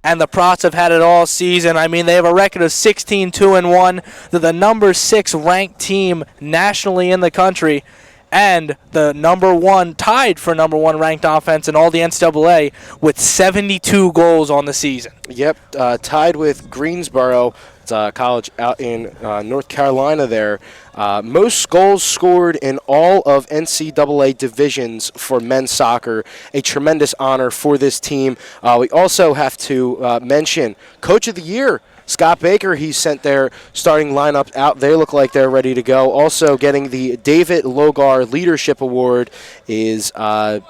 and the Profs have had it all season. I mean, they have a record of 16-2-1. They're the number 6 ranked team nationally in the country, and the tied for number 1 ranked offense in all the NCAA with 72 goals on the season. Yep, tied with Greensboro. It's a college out in North Carolina there. Most goals scored in all of NCAA divisions for men's soccer. A tremendous honor for this team. We also have to mention Coach of the Year, Scott Baker. He sent their starting lineup out. They look like they're ready to go. Also getting the David Logar Leadership Award is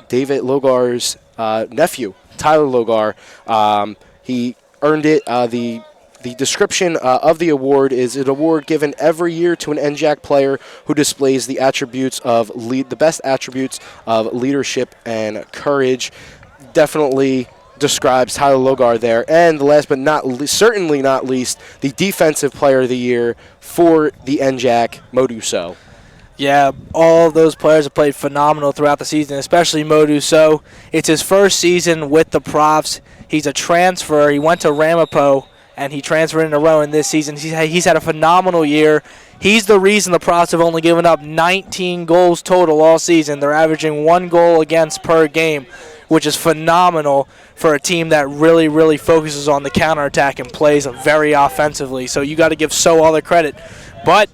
David Logar's nephew, Tyler Logar. He earned it. The description of the award is an award given every year to an NJAC player who displays the attributes of the best attributes of leadership and courage. Definitely describes Tyler Logar there. And last but certainly not least, the defensive player of the year for the NJAC, Moduso. Yeah, all of those players have played phenomenal throughout the season, especially Moduso. It's his first season with the Profs. He's a transfer. He went to Ramapo, and he transferred into Rowan this season. He's had a phenomenal year. He's the reason the Profs have only given up 19 goals total all season. They're averaging 1 goal against per game, which is phenomenal for a team that really, really focuses on the counterattack and plays very offensively. So you got to give all the credit. But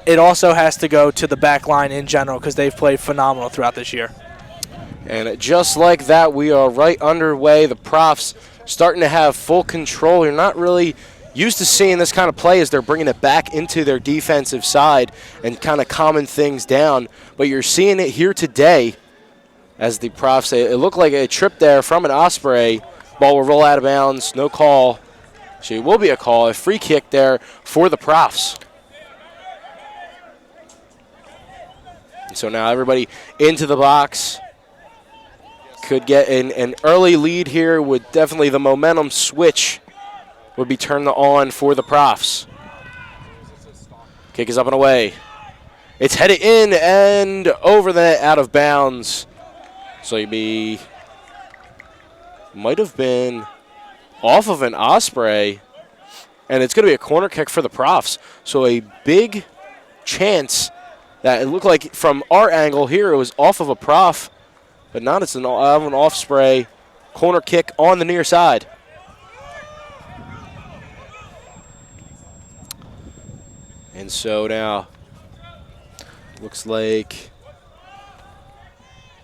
it also has to go to the back line in general because they've played phenomenal throughout this year. And just like that, we are right underway. The Profs starting to have full control. You're not really used to seeing this kind of play as they're bringing it back into their defensive side and kind of calming things down. But you're seeing it here today as the Profs say it looked like a trip there from an Osprey. Ball will roll out of bounds. No call. Actually, it will be a call. A free kick there for the Profs. And so now everybody into the box. Could get an early lead here. Would definitely the momentum switch would be turned on for the Profs. Kick is up and away. It's headed in and over the net, out of bounds. So might have been off of an Osprey, and it's going to be a corner kick for the Profs. So a big chance that it looked like from our angle here it was off of a Prof. But not, it's an off-spray corner kick on the near side. And so now, looks like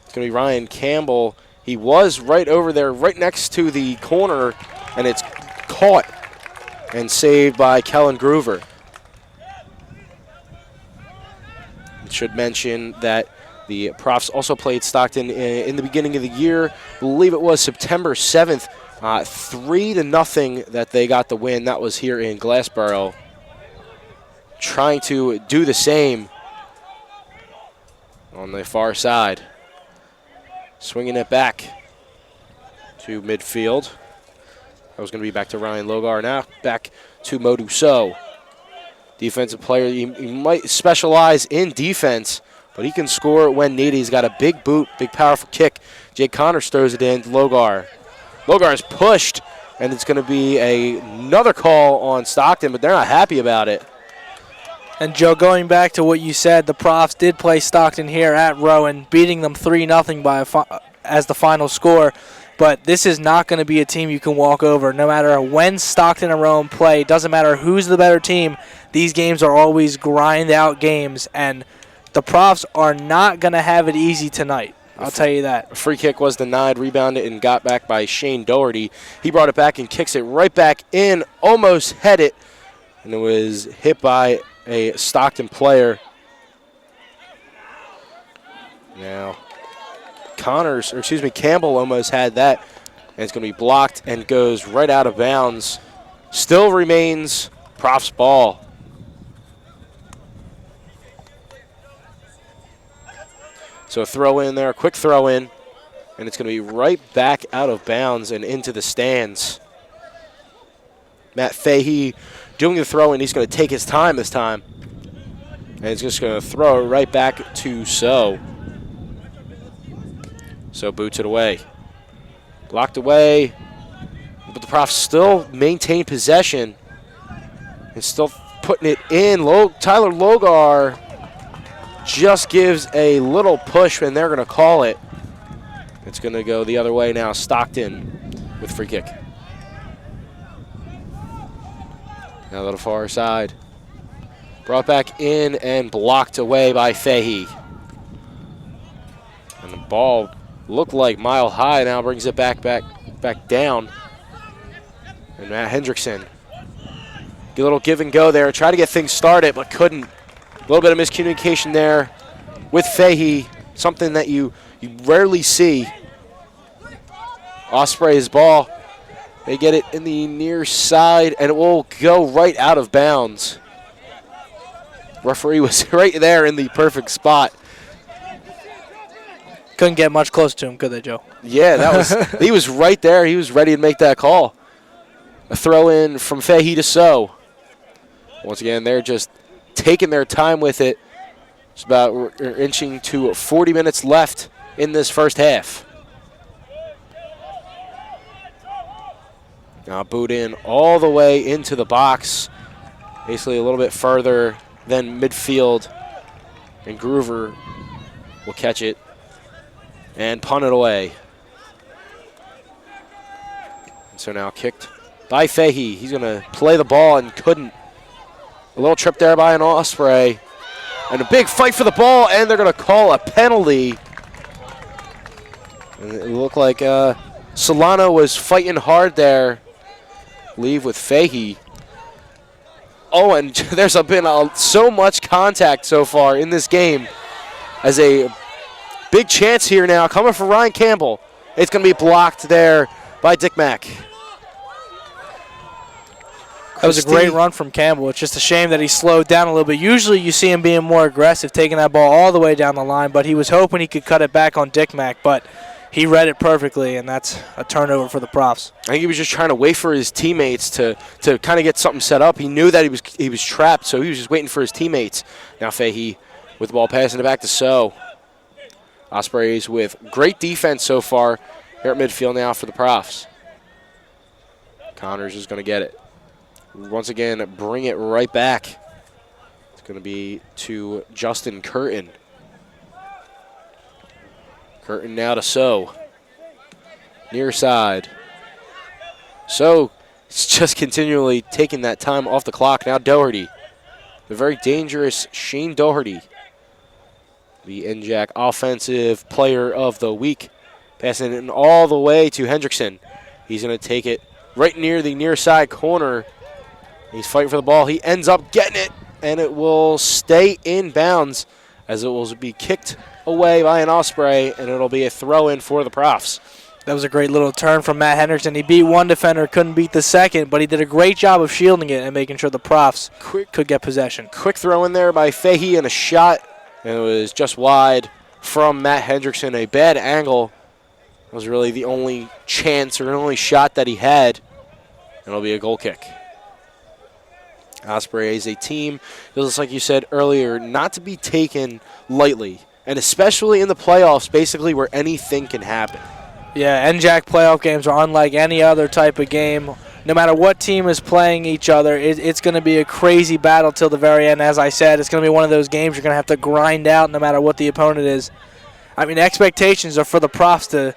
it's going to be Ryan Campbell. He was right over there, right next to the corner, and it's caught and saved by Kellen Groover. Should mention that the Profs also played Stockton in the beginning of the year. I believe it was September 7th, 3-0 that they got the win. That was here in Glassboro. Trying to do the same on the far side. Swinging it back to midfield. That was going to be back to Ryan Logar. Now back to Moduso. Defensive player, he might specialize in defense, but he can score when needed. He's got a big boot, big powerful kick. Jake Connors throws it in to Logar. Logar is pushed, and it's going to be another call on Stockton, but they're not happy about it. And, Joe, going back to what you said, the Profs did play Stockton here at Rowan, beating them 3-0 as the final score. But this is not going to be a team you can walk over. No matter when Stockton and Rowan play, it doesn't matter who's the better team, these games are always grind-out games, and the Profs are not going to have it easy tonight. I'll tell you that. A free kick was denied, rebounded, and got back by Shane Doherty. He brought it back and kicks it right back in, almost had it, and it was hit by a Stockton player. Now, Campbell almost had that, and it's going to be blocked and goes right out of bounds. Still remains Prof's ball. So a throw in there, a quick throw in, and it's going to be right back out of bounds and into the stands. Matt Fahey doing the throw in. He's going to take his time this time. And he's just going to throw it right back to So. So boots it away. Blocked away. But the Profs still maintain possession and still putting it in. Tyler Logar just gives a little push, and they're going to call it. It's going to go the other way now. Stockton with free kick. Now to the far side. Brought back in and blocked away by Fahey. And the ball looked like mile high. Now brings it back down. And Matt Hendrickson. A little give and go there. Tried to get things started, but couldn't. A little bit of miscommunication there with Fahey. Something that you rarely see. Ospreys ball. They get it in the near side, and it will go right out of bounds. Referee was right there in the perfect spot. Couldn't get much closer to him, could they, Joe? Yeah, that was he was right there. He was ready to make that call. A throw in from Fahey to So. Once again, they're just taking their time with it. It's about inching to 40 minutes left in this first half. Now boot in all the way into the box. Basically a little bit further than midfield. And Groover will catch it and punt it away. And so now kicked by Fahey. He's going to play the ball and couldn't. A little trip there by an Osprey. And a big fight for the ball, and they're going to call a penalty. And it looked like Solano was fighting hard there. Leave with Fahey. Oh, and there's been so much contact so far in this game. As a big chance here now coming from Ryan Campbell. It's going to be blocked there by Dick Mack. That was a great run from Campbell. It's just a shame that he slowed down a little bit. Usually you see him being more aggressive, taking that ball all the way down the line, but he was hoping he could cut it back on Dick Mack, but he read it perfectly, and that's a turnover for the Profs. I think he was just trying to wait for his teammates to kind of get something set up. He knew that he was trapped, so he was just waiting for his teammates. Now Fahey with the ball passing it back to So. Ospreys with great defense so far here at midfield now for the Profs. Connors is going to get it. Once again, bring it right back. It's going to be to Justin Curtin. Curtin now to So. Near side. So it's just continually taking that time off the clock. Now Doherty. The very dangerous Shane Doherty. The NJAC Offensive Player of the Week. Passing it all the way to Hendrickson. He's going to take it right near the near side corner. He's fighting for the ball. He ends up getting it, and it will stay in bounds as it will be kicked away by an Osprey, and it'll be a throw-in for the Profs. That was a great little turn from Matt Hendrickson. He beat one defender, couldn't beat the second, but he did a great job of shielding it and making sure the Profs could get possession. Quick throw in there by Fahey and a shot, and it was just wide from Matt Hendrickson. A bad angle. It was really the only chance or the only shot that he had, and it'll be a goal kick. Osprey is a team, just like you said earlier, not to be taken lightly, and especially in the playoffs, basically where anything can happen. Yeah, NJAC playoff games are unlike any other type of game. No matter what team is playing each other, it's going to be a crazy battle till the very end. As I said, it's going to be one of those games you're going to have to grind out no matter what the opponent is. I mean, expectations are for the Profs to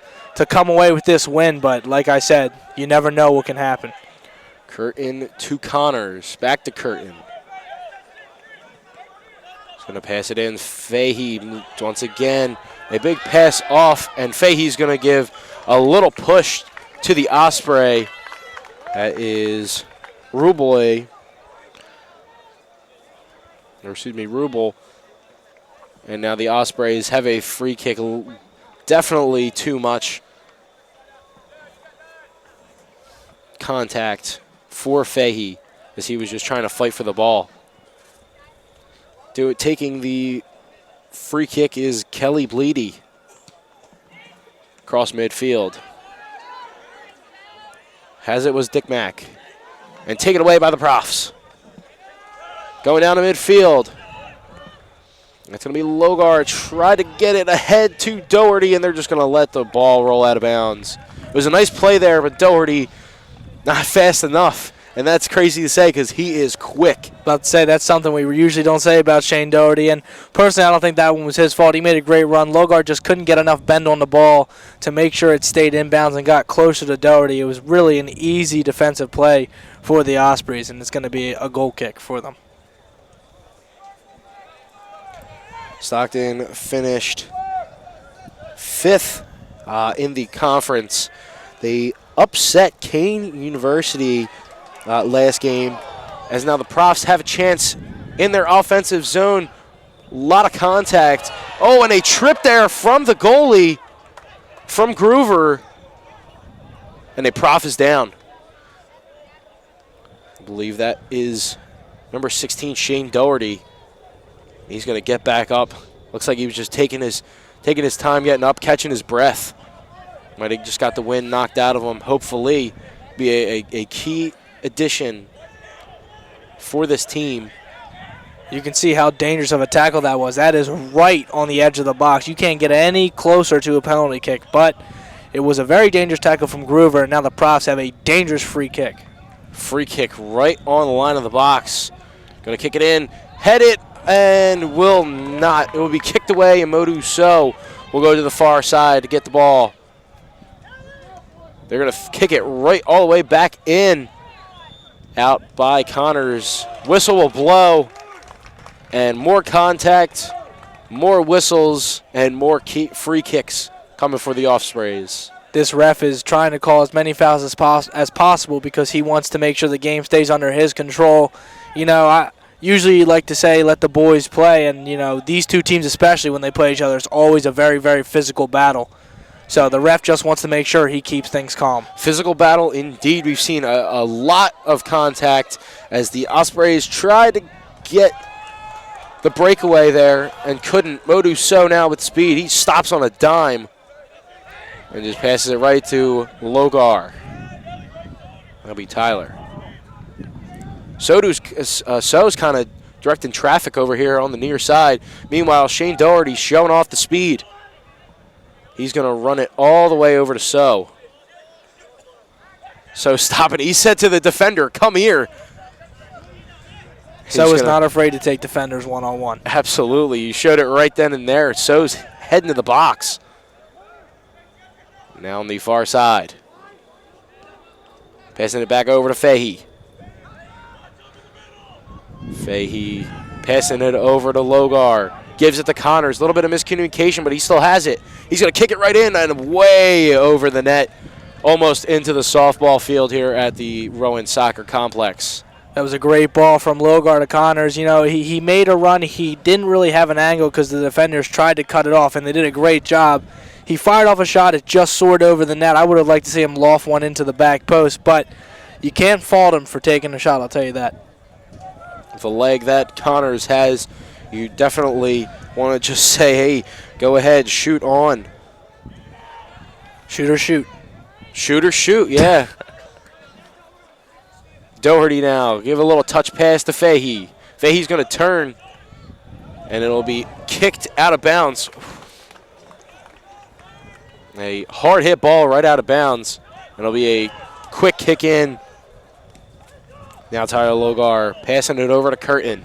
come away with this win, but like I said, you never know what can happen. Curtin to Connors. Back to Curtin. He's going to pass it in. Fahey once again. A big pass off, and Fahey's going to give a little push to the Osprey. That is Rubel. And now the Ospreys have a free kick. Definitely too much contact for Fahey as he was just trying to fight for the ball. Taking the free kick is Kelly Bleedy. Across midfield. Has it was Dick Mack. And taken away by the Profs. Going down to midfield. It's going to be Logar. Try to get it ahead to Doherty, and they're just going to let the ball roll out of bounds. It was a nice play there, but Doherty Not fast enough. And that's crazy to say because he is quick. About to say, that's something we usually don't say about Shane Doherty. And personally, I don't think that one was his fault. He made a great run. Logar just couldn't get enough bend on the ball to make sure it stayed inbounds and got closer to Doherty. It was really an easy defensive play for the Ospreys, and it's going to be a goal kick for them. Stockton finished 5th in the conference. They upset Kane University last game, as now the Profs have a chance in their offensive zone. A lot of contact. Oh, and a trip there from the goalie, from Groover. And a Prof is down. I believe that is number 16, Shane Doherty. He's going to get back up. Looks like he was just taking his time getting up, catching his breath. Might have just got the wind knocked out of him. Hopefully be a key addition for this team. You can see how dangerous of a tackle that was. That is right on the edge of the box. You can't get any closer to a penalty kick, but it was a very dangerous tackle from Groover, and now the Profs have a dangerous free kick. Free kick right on the line of the box. Going to kick it in, head it, and will not. It will be kicked away, and Modu So will go to the far side to get the ball. They're going to kick it right all the way back in. Out by Connors. Whistle will blow. And more contact, more whistles, and more free kicks coming for the Ospreys. This ref is trying to call as many fouls as possible because he wants to make sure the game stays under his control. You know, I usually like to say let the boys play, and, you know, these two teams especially when they play each other, it's always a very, very physical battle. So the ref just wants to make sure he keeps things calm. Physical battle indeed. We've seen a lot of contact as the Ospreys tried to get the breakaway there and couldn't. Modu So now with speed. He stops on a dime and just passes it right to Logar. That'll be Tyler. So's kind of directing traffic over here on the near side. Meanwhile, Shane Doherty's showing off the speed. He's going to run it all the way over to So. So stop it. He said to the defender, come here. So is not afraid to take defenders one-on-one. Absolutely. You showed it right then and there. So's heading to the box. Now on the far side. Passing it back over to Fahey. Fahey passing it over to Logar. Gives it to Connors. A little bit of miscommunication, but he still has it. He's going to kick it right in and way over the net. Almost into the softball field here at the Rowan Soccer Complex. That was a great ball from Logar to Connors. You know, he made a run. He didn't really have an angle because the defenders tried to cut it off, and they did a great job. He fired off a shot. It just soared over the net. I would have liked to see him loft one into the back post, but you can't fault him for taking a shot, I'll tell you that. With the leg that Connors has, you definitely want to just say, hey, go ahead, shoot on. Shoot or shoot. Shoot or shoot, yeah. Doherty now, give a little touch pass to Fahey. Fahey's going to turn, and it'll be kicked out of bounds. A hard hit ball right out of bounds. It'll be a quick kick in. Now Tyler Logar passing it over to Curtin.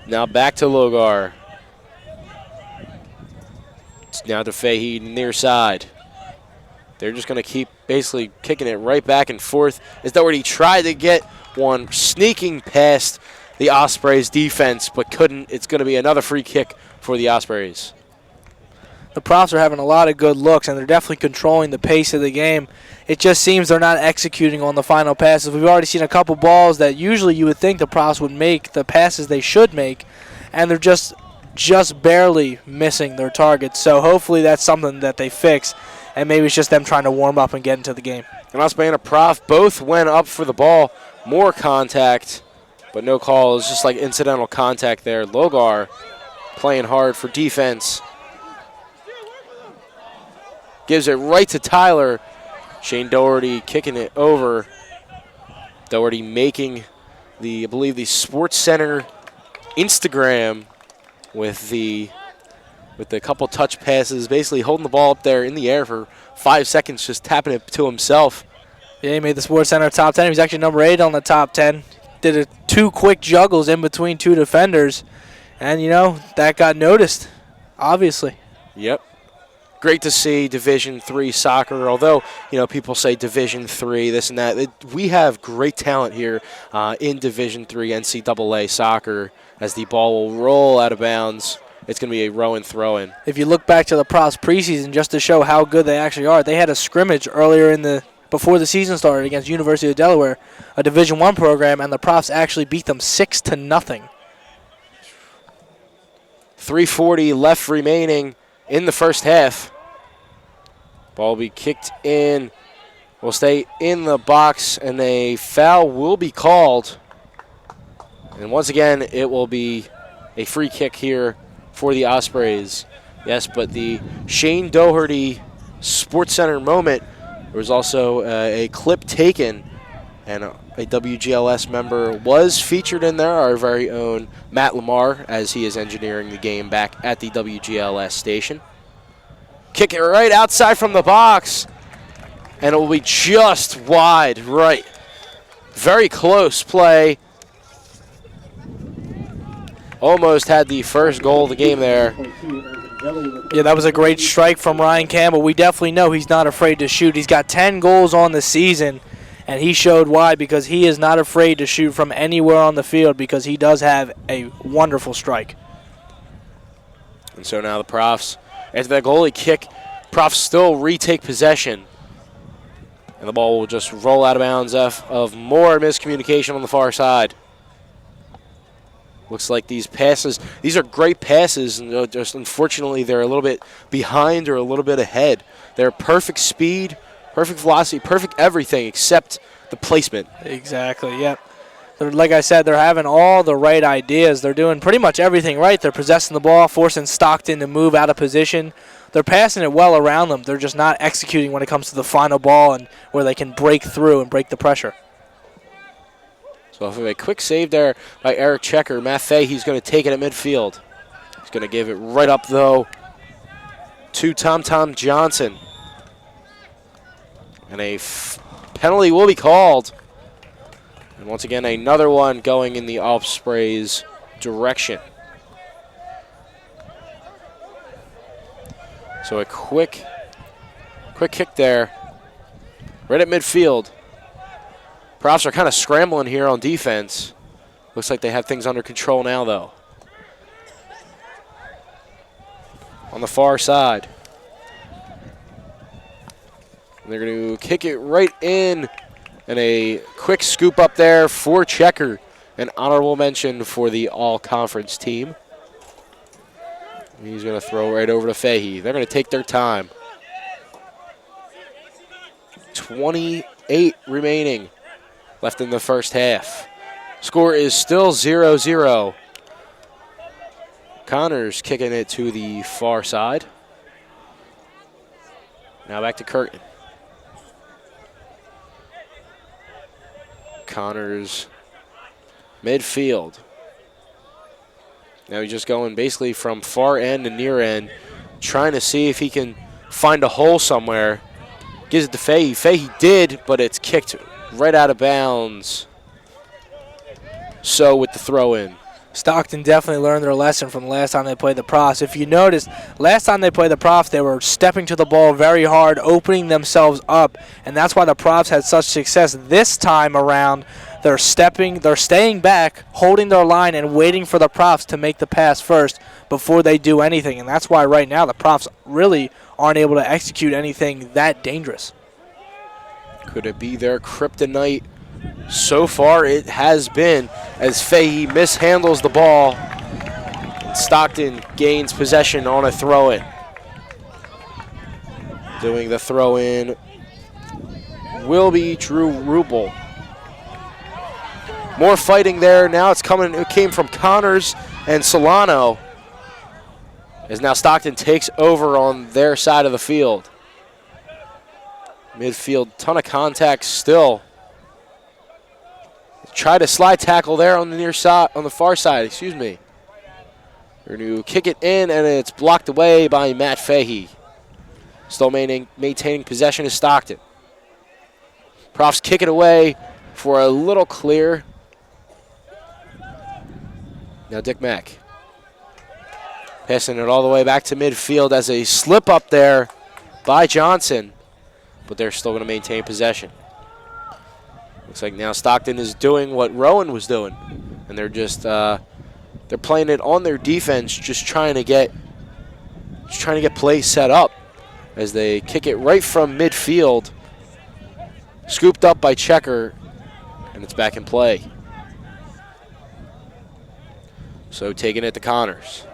Now back to Logar. It's now to Fahey near side. They're just going to keep basically kicking it right back and forth as Doherty tried to get one sneaking past the Ospreys defense but couldn't. It's going to be another free kick for the Ospreys. The Profs are having a lot of good looks, and they're definitely controlling the pace of the game. It just seems they're not executing on the final passes. We've already seen a couple balls that usually you would think the Profs would make the passes they should make, and they're just barely missing their targets. So hopefully that's something that they fix, and maybe it's just them trying to warm up and get into the game. And Osprey and a Prof both went up for the ball. More contact, but no call. It's just like incidental contact there. Logar playing hard for defense. Gives it right to Tyler. Shane Doherty kicking it over. Doherty making I believe the Sports Center Instagram with the couple touch passes, basically holding the ball up there in the air for 5 seconds, just tapping it to himself. Yeah, he made the Sports Center top 10. He was actually number 8 on the top 10. Did 2 quick juggles in between 2 defenders. And, that got noticed, obviously. Yep. Great to see Division III soccer. Although, people say Division III, this and that. We have great talent here in Division III NCAA soccer as the ball will roll out of bounds. It's going to be a Rowan throw-in. If you look back to the Profs preseason, just to show how good they actually are, they had a scrimmage earlier before the season started against University of Delaware, a Division I program, and the Profs actually beat them 6-0. 3:40 left remaining in the first half. Ball will be kicked in. Will stay in the box, and a foul will be called. And once again, it will be a free kick here for the Ospreys. Yes, but the Shane Doherty Sports Center moment, there was also a clip taken, and a WGLS member was featured in there, our very own Matt Lamar, as he is engineering the game back at the WGLS station. Kick it right outside from the box, and it will be just wide right. Very close play. Almost had the first goal of the game there. Yeah, that was a great strike from Ryan Campbell. We definitely know he's not afraid to shoot. He's got 10 goals on the season, and he showed why, because he is not afraid to shoot from anywhere on the field because he does have a wonderful strike. And so now the Profs, after that goalie kick, Profs still retake possession. And the ball will just roll out of bounds of more miscommunication on the far side. Looks like these are great passes, and just unfortunately they're a little bit behind or a little bit ahead. They're perfect speed, perfect velocity, perfect everything except the placement. Exactly, yep. Like I said, they're having all the right ideas. They're doing pretty much everything right. They're possessing the ball, forcing Stockton to move out of position. They're passing it well around them. They're just not executing when it comes to the final ball and where they can break through and break the pressure. So off of a quick save there by Eric Checker, Matt Fahey's going to take it at midfield. He's going to give it right up, though, to Tom Johnson. And a penalty will be called. And once again, another one going in the Ospreys' direction. So a quick kick there, right at midfield. Profs are kind of scrambling here on defense. Looks like they have things under control now, though. On the far side. And they're going to kick it right in. And a quick scoop up there for Checker. An honorable mention for the all-conference team. He's going to throw right over to Fahey. They're going to take their time. 28 remaining left in the first half. Score is still 0-0. Connors kicking it to the far side. Now back to Curtin. Connors midfield. Now he's just going basically from far end to near end, trying to see if he can find a hole somewhere. Gives it to Fahey. Fahey did, but it's kicked right out of bounds. So with the throw in. Stockton definitely learned their lesson from the last time they played the Profs. If you noticed, last time they played the Profs, they were stepping to the ball very hard, opening themselves up, and that's why the Profs had such success. This time around, they're staying back, holding their line, and waiting for the Profs to make the pass first before they do anything, and that's why right now the Profs really aren't able to execute anything that dangerous. Could it be their kryptonite? So far it has been, as Fahey mishandles the ball. And Stockton gains possession on a throw-in. Doing the throw-in will be Drew Rubel. More fighting there. Now it came from Connors and Solano. As now Stockton takes over on their side of the field. Midfield, ton of contact still. Try to slide tackle there on the near side, on the far side, excuse me. They're going to kick it in, and it's blocked away by Matt Fahey. Still maintaining possession is Stockton. Profs kick it away for a little clear. Now Dick Mack passing it all the way back to midfield as a slip up there by Johnson, but they're still going to maintain possession. Looks like now Stockton is doing what Rowan was doing, and they're just they're playing it on their defense, just trying to get plays set up as they kick it right from midfield, scooped up by Checker, and it's back in play. So taking it to Connors.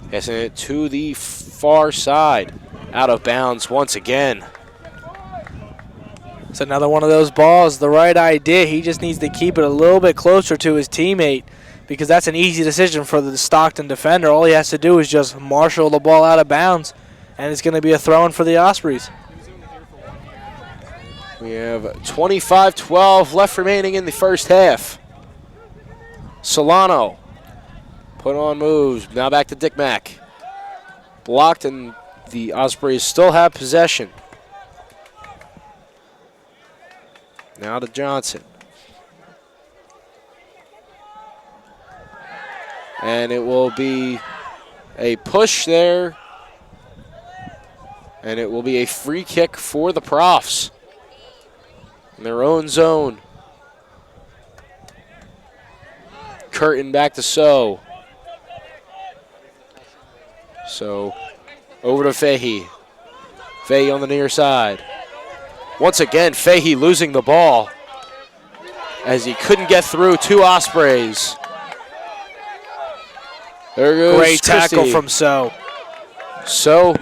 Passing it to the far side. Out of bounds once again. It's another one of those balls, the right idea. He just needs to keep it a little bit closer to his teammate because that's an easy decision for the Stockton defender. All he has to do is just marshal the ball out of bounds, and it's going to be a throw-in for the Ospreys. We have 25-12 left remaining in the first half. Solano put on moves. Now back to Dick Mack. Blocked, and the Ospreys still have possession. Now to Johnson. And it will be a push there. And it will be a free kick for the Profs in their own zone. Curtin back to So. So over to Fahey. Fahey on the near side. Once again, Fahey losing the ball as he couldn't get through two Ospreys. There goes Great tackle Christie. from So. So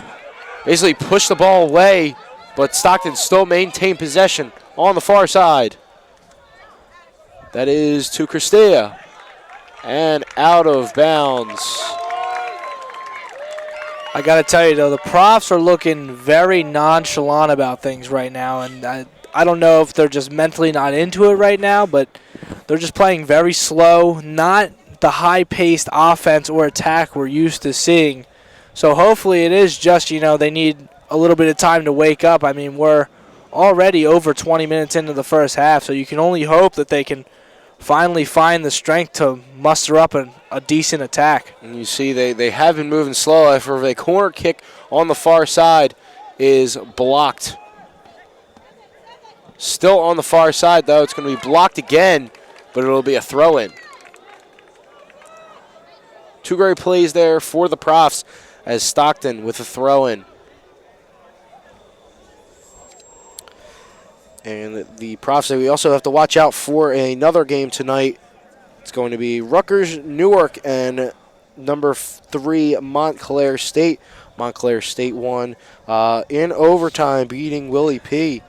basically pushed the ball away, but Stockton still maintained possession on the far side. That is to Christia. And out of bounds. I got to tell you, though, the Profs are looking very nonchalant about things right now, and I don't know if they're just mentally not into it right now, but they're just playing very slow, not the high-paced offense or attack we're used to seeing. So hopefully it is just, they need a little bit of time to wake up. I mean, we're already over 20 minutes into the first half, so you can only hope that they can finally find the strength to muster up a decent attack. And you see they have been moving slow after a corner kick on the far side is blocked. Still on the far side, though. It's going to be blocked again, but it'll be a throw-in. Two great plays there for the Profs as Stockton with a throw-in. And the Profs, we also have to watch out for another game tonight. It's going to be Rutgers, Newark, and number 3, Montclair State. Montclair State won in overtime, beating Willie P.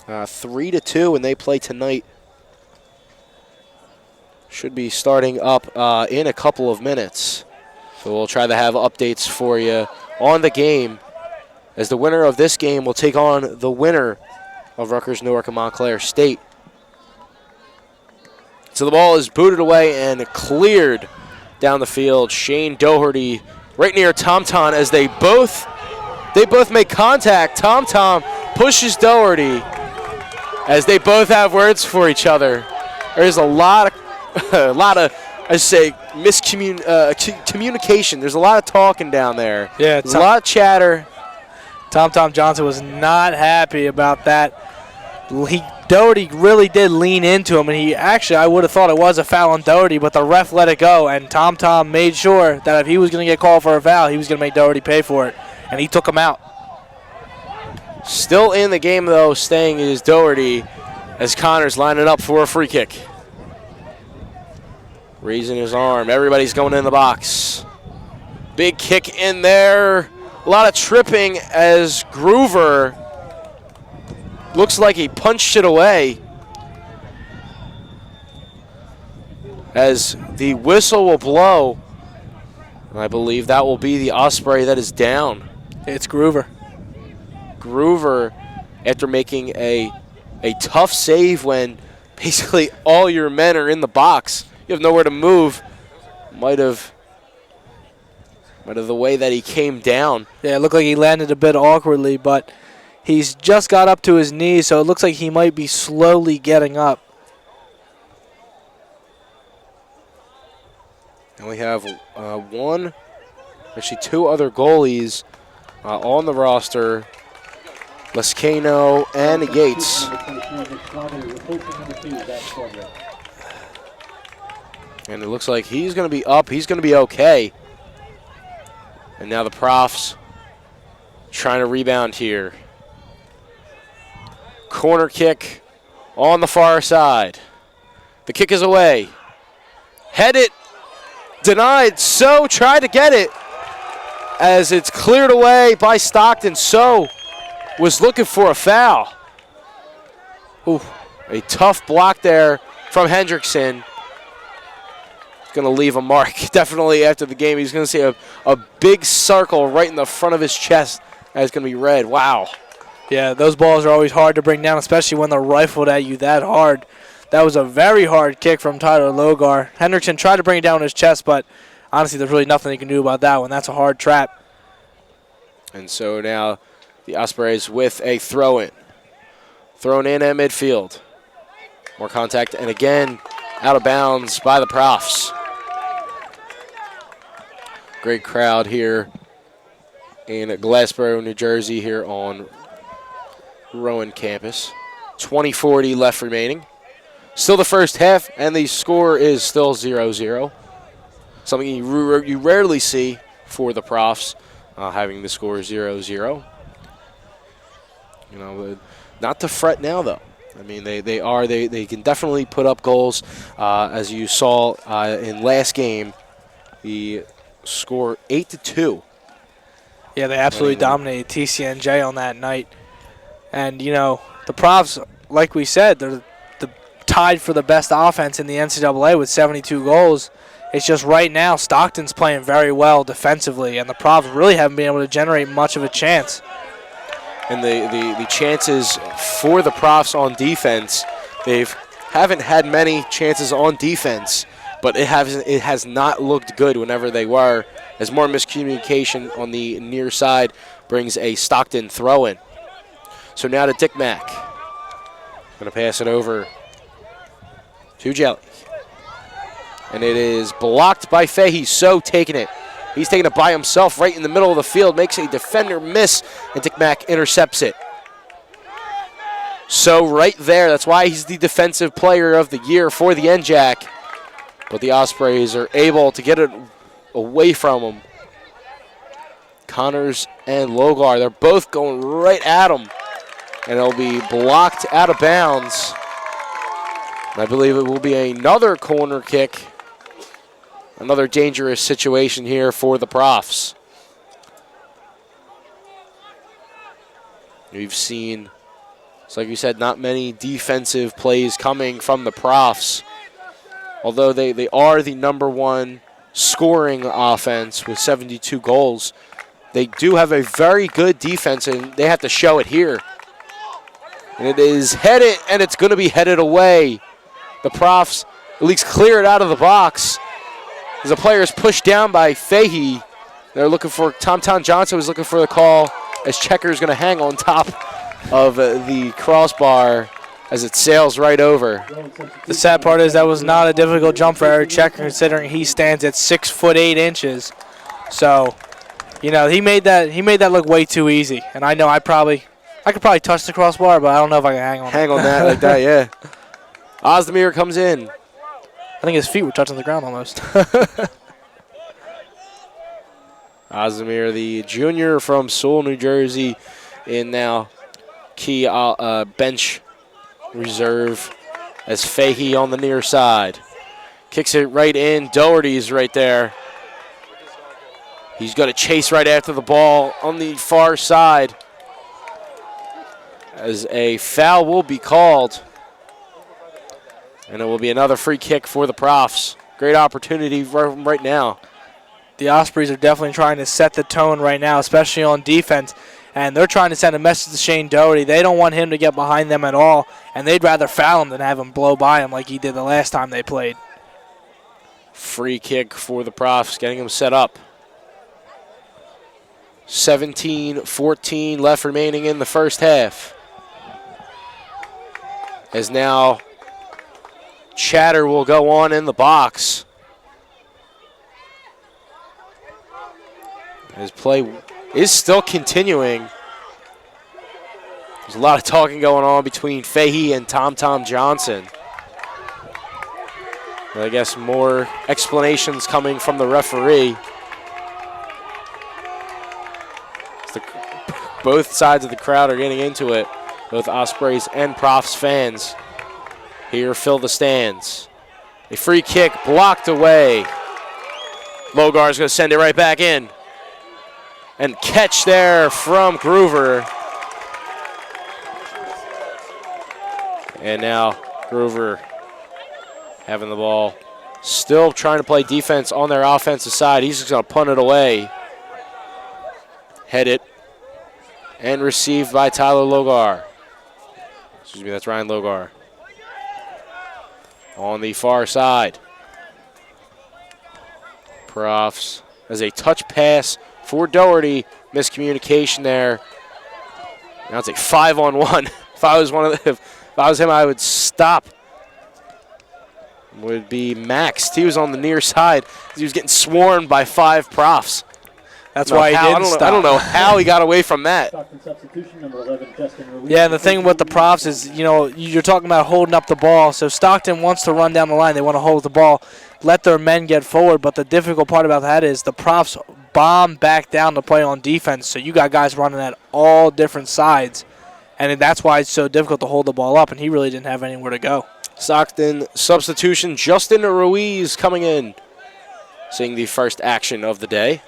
3-2, and they play tonight. Should be starting up in a couple of minutes. So we'll try to have updates for you on the game, as the winner of this game will take on the winner of Rutgers, Newark, and Montclair State. So the ball is booted away and cleared down the field. Shane Doherty right near Tom as they both make contact. Tom pushes Doherty as they both have words for each other. There's a lot of communication. There's a lot of talking down there. Yeah, there's a lot of chatter. Tom Johnson was not happy about that. Doherty really did lean into him, and I would have thought it was a foul on Doherty, but the ref let it go, and Tom made sure that if he was going to get called for a foul, he was going to make Doherty pay for it, and he took him out. Still in the game, though, staying is Doherty as Connors lining up for a free kick. Raising his arm. Everybody's going in the box. Big kick in there. A lot of tripping as Groover looks like he punched it away. As the whistle will blow, and I believe that will be the Osprey that is down. It's Groover. Groover, after making a tough save when basically all your men are in the box, you have nowhere to move, might have But of the way that he came down. Yeah, it looked like he landed a bit awkwardly, but he's just got up to his knees, so it looks like he might be slowly getting up. And we have two other goalies on the roster, Lescano and Yates. And it looks like he's going to be up. He's going to be okay. And now the Profs trying to rebound here. Corner kick on the far side. The kick is away. Head it. Denied. So tried to get it as it's cleared away by Stockton. So was looking for a foul. Ooh, a tough block there from Hendrickson. Going to leave a mark definitely after the game. He's going to see a big circle right in the front of his chest that's going to be red. Wow. Yeah, those balls are always hard to bring down, especially when they're rifled at you that hard. That was a very hard kick from Tyler Logar. Hendrickson tried to bring it down his chest, but honestly, there's really nothing he can do about that one. That's a hard trap. And so now the Ospreys with a throw-in. Thrown in at midfield. More contact, and again, out of bounds by the Profs. Great crowd here in Glassboro, New Jersey, here on Rowan campus. 20:40 left remaining. Still the first half, and the score is still 0-0. Something you rarely see for the Profs, having the score 0-0. You know, not to fret now, though. I mean, they can definitely put up goals. As you saw in last game, the score 8-2. Yeah, they absolutely dominated TCNJ on that night. And, you know, the Profs, like we said, they're tied for the best offense in the NCAA with 72 goals. It's just right now Stockton's playing very well defensively, and the Profs really haven't been able to generate much of a chance. And the chances for the Profs on defense, haven't had many chances on defense, but it has not looked good whenever they were, as more miscommunication on the near side brings a Stockton throw-in. So now to Dick Mack. Going to pass it over to Jelly. And it is blocked by Fahey. So taking it. He's taking it by himself right in the middle of the field. Makes a defender miss, and Dick Mack intercepts it. So right there, that's why he's the defensive player of the year for the NJAC. But the Ospreys are able to get it away from him. Connors and Logar, they're both going right at him. And it'll be blocked out of bounds. And I believe it will be another corner kick. Another dangerous situation here for the Profs. We've seen, it's like you said, not many defensive plays coming from the Profs. Although they are the #1 scoring offense with 72 goals, they do have a very good defense, and they have to show it here. And it is headed, and it's going to be headed away. The Profs at least clear it out of the box. As the player is pushed down by Fahey, they're looking for, Tom Johnson was looking for the call, as Checker is going to hang on top of the crossbar as it sails right over. The sad part is that was not a difficult jump for Eric Checker, considering he stands at 6'8". So, you know, he made that look way too easy. And I know I could probably touch the crossbar, but I don't know if I can hang on it. Hang on that like that, yeah. Ozdemir comes in. I think his feet were touching the ground almost. Ozdemir, the junior from Sewell, New Jersey, in now key bench reserve as Fahey on the near side. Kicks it right in. Doherty's right there. He's going to chase right after the ball on the far side as a foul will be called. And it will be another free kick for the Profs. Great opportunity right now. The Ospreys are definitely trying to set the tone right now, especially on defense. And they're trying to send a message to Shane Doherty. They don't want him to get behind them at all, and they'd rather foul him than have him blow by him like he did the last time they played. Free kick for the Profs, getting him set up. 17-14 left remaining in the first half. As now chatter will go on in the box. As play is still continuing. There's a lot of talking going on between Fahey and Tom Johnson. But I guess more explanations coming from the referee. Both sides of the crowd are getting into it. Both Ospreys and Profs fans here fill the stands. A free kick blocked away. Logar's going to send it right back in. And catch there from Groover. And now Groover having the ball. Still trying to play defense on their offensive side. He's just going to punt it away. Head it. And received by Tyler Logar. Excuse me, that's Ryan Logar. On the far side. Profs as a touch pass for Doherty. Miscommunication there. Now it's a 5-on-1. If I was him, I would stop. Would be Max. He was on the near side. He was getting swarmed by 5 Profs. That's why he didn't stop. I don't know how he got away from that. Yeah, and the thing with the Profs is, you know, you're talking about holding up the ball. So Stockton wants to run down the line. They want to hold the ball, let their men get forward. But the difficult part about that is the Profs bomb back down to play on defense. So you got guys running at all different sides. And that's why it's so difficult to hold the ball up. And he really didn't have anywhere to go. Stockton substitution. Justin Ruiz coming in. Seeing the first action of the day.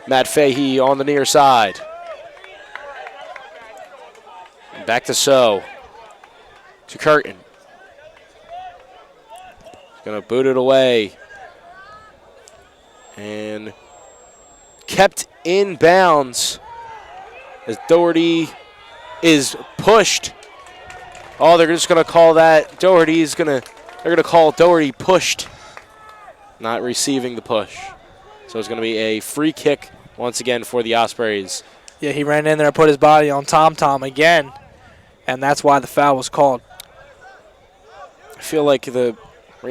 Matt Fahey on the near side. Back to So. To Curtin. Going to boot it away. And kept in bounds as Doherty is pushed. Oh, they're just going to call that. They're going to call Doherty pushed. Not receiving the push. So it's going to be a free kick once again for the Ospreys. Yeah, he ran in there and put his body on Tom again, and that's why the foul was called. I feel like right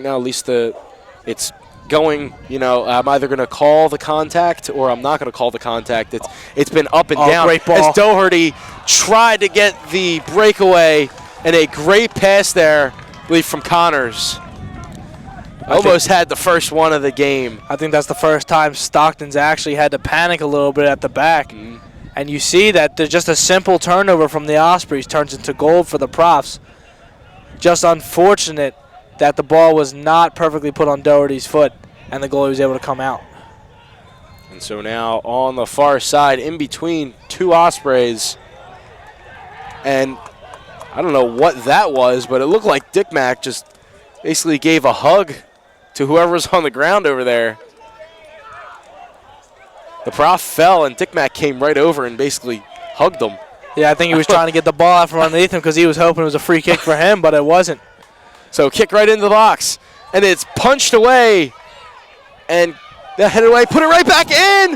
now at least it's going, you know, I'm either going to call the contact or I'm not going to call the contact. It's been up and down. Great ball. As Doherty tried to get the breakaway and a great pass there, I believe, from Connors. Almost had the first one of the game. I think that's the first time Stockton's actually had to panic a little bit at the back. Mm-hmm. And you see that there's just a simple turnover from the Ospreys turns into gold for the Profs. Just unfortunate that the ball was not perfectly put on Doherty's foot and the goalie was able to come out. And so now on the far side, in between 2 Ospreys. And I don't know what that was, but it looked like Dick Mack just basically gave a hug to whoever was on the ground over there. The Prof fell, and Dick Mack came right over and basically hugged him. Yeah, I think he was trying to get the ball out from underneath him because he was hoping it was a free kick for him, but it wasn't. So kick right into the box, and it's punched away, and they headed away, put it right back in,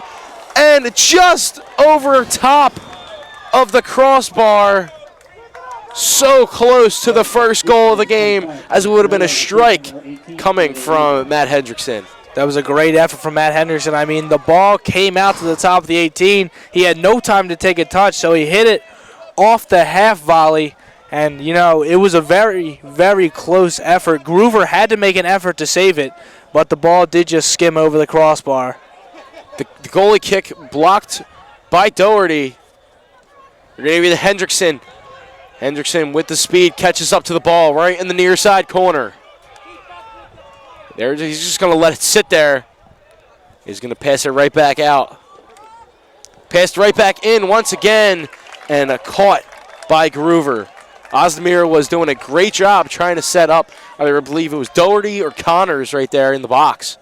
and just over top of the crossbar. So close to the first goal of the game, as it would have been a strike coming from Matt Hendrickson. That was a great effort from Matt Hendrickson. I mean, the ball came out to the top of the 18. He had no time to take a touch, so he hit it off the half volley. And, you know, it was a very, very close effort. Groover had to make an effort to save it, but the ball did just skim over the crossbar. The goalie kick blocked by Doherty. They're going to be the Hendrickson. Hendrickson with the speed catches up to the ball right in the near side corner. He's just going to let it sit there. He's going to pass it right back out. Passed right back in once again, and caught by Groover. Ozdemir was doing a great job trying to set up, I believe it was Doherty or Connors right there in the box.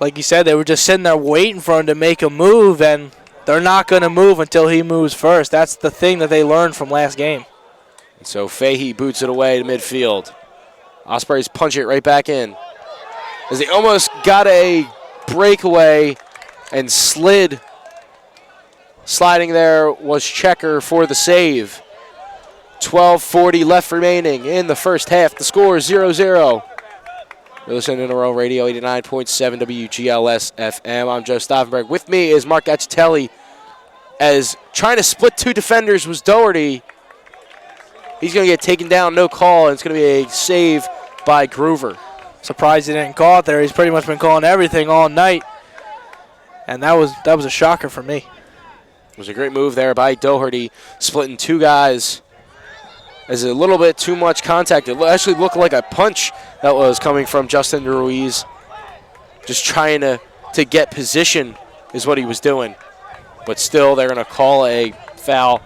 Like you said, they were just sitting there waiting for him to make a move, and they're not going to move until he moves first. That's the thing that they learned from last game. And so Fahey boots it away to midfield. Ospreys punch it right back in. As they almost got a breakaway and slid Sliding there was Checker for the save. 12:40 left remaining in the first half. The score is 0-0. You're listening to Rowan Radio 89.7 WGLS FM. I'm Joe Stauffenberg. With me is Mark Gacitelli. As trying to split two defenders was Doherty. He's going to get taken down, no call, and it's going to be a save by Groover. Surprised he didn't call it there. He's pretty much been calling everything all night. And that was a shocker for me. It was a great move there by Doherty, splitting two guys. As a little bit too much contact. It actually looked like a punch that was coming from Justin Ruiz. Just trying to get position is what he was doing. But still, they're going to call a foul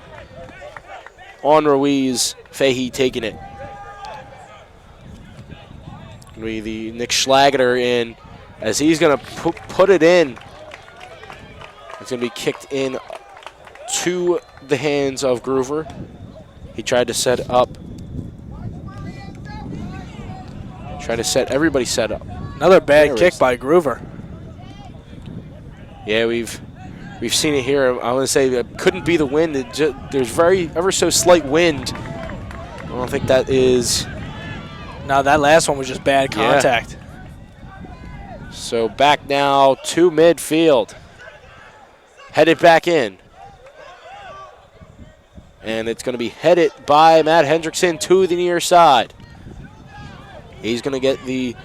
on Ruiz. Fahey taking it. Be the Nick Schlageter in as he's going to put it in. It's going to be kicked in to the hands of Groover. He tried to set up. Trying to set everybody set up. Another bad kick by Groover. Yeah, we've seen it here. I want to say it couldn't be the wind. There's ever so slight wind. I don't think that is. No, that last one was just bad contact. Yeah. So back now to midfield. Headed back in. And it's going to be headed by Matt Hendrickson to the near side. He's going to get the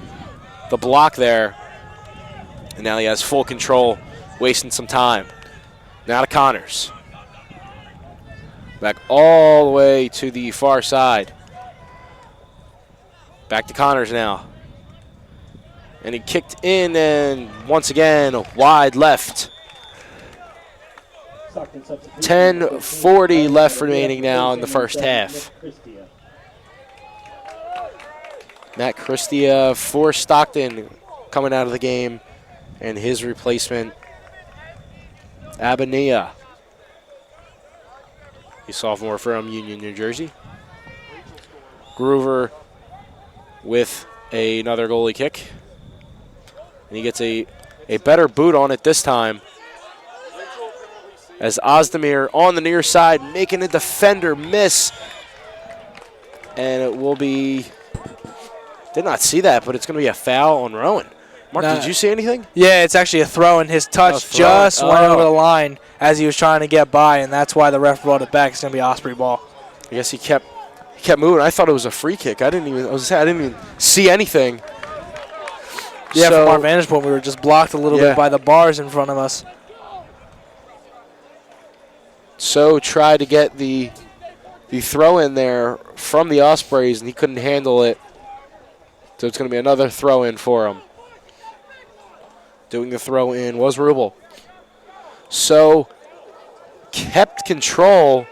block there. And now he has full control, wasting some time. Now to Connors. Back all the way to the far side. Back to Connors now. And he kicked in, and once again, wide left. 10:40 left remaining now in the first half. Matt Christia for Stockton coming out of the game, and his replacement, Abania. He's sophomore from Union, New Jersey. Groover with another goalie kick. And he gets a better boot on it this time. As Ozdemir on the near side, making a defender miss. And it will be, did not see that, but it's going to be a foul on Rowan. Mark, did you see anything? Yeah, it's actually a throw, and his touch just went over the line as he was trying to get by, and that's why the ref brought it back. It's going to be Osprey ball. I guess he kept moving. I thought it was a free kick. I didn't even see anything. Yeah, so, from our vantage point, we were just blocked a little bit by the bars in front of us. So tried to get the throw in there from the Ospreys, and he couldn't handle it. So it's going to be another throw in for him. Doing the throw in was Rubel. So kept control.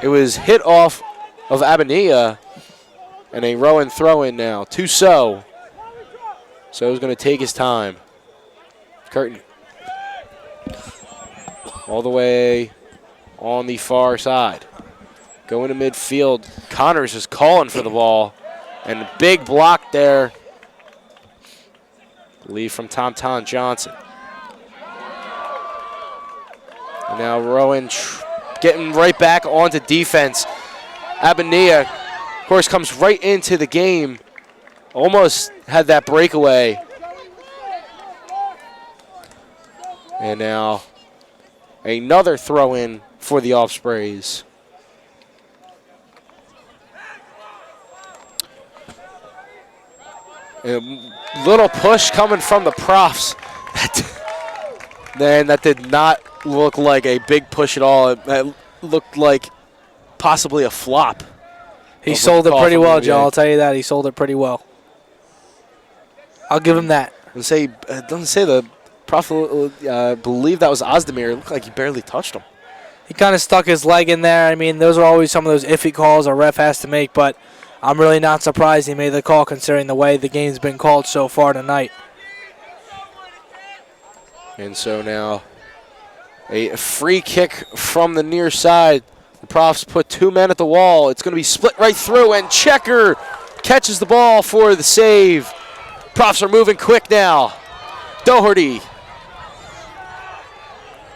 It was hit off of Abania, and a Rowan throw in now to So. So he's going to take his time. Curtin. All the way on the far side. Going to midfield. Connors is calling for the ball. And a big block there. Lead from Tom Johnson. And now Rowan getting right back onto defense. Abania, of course, comes right into the game. Almost had that breakaway. And now another throw-in for the Ospreys. A little push coming from the Profs. That did not look like a big push at all. It looked like possibly a flop. He sold it pretty well, Joe. I'll tell you that. He sold it pretty well. I'll give him that. It doesn't say the Prof believe that was Ozdemir. It looked like he barely touched him. He kind of stuck his leg in there. I mean, those are always some of those iffy calls a ref has to make, but I'm really not surprised he made the call considering the way the game's been called so far tonight. And so now a free kick from the near side. The Profs put two men at the wall. It's going to be split right through, and Checker catches the ball for the save. Profs are moving quick now. Doherty.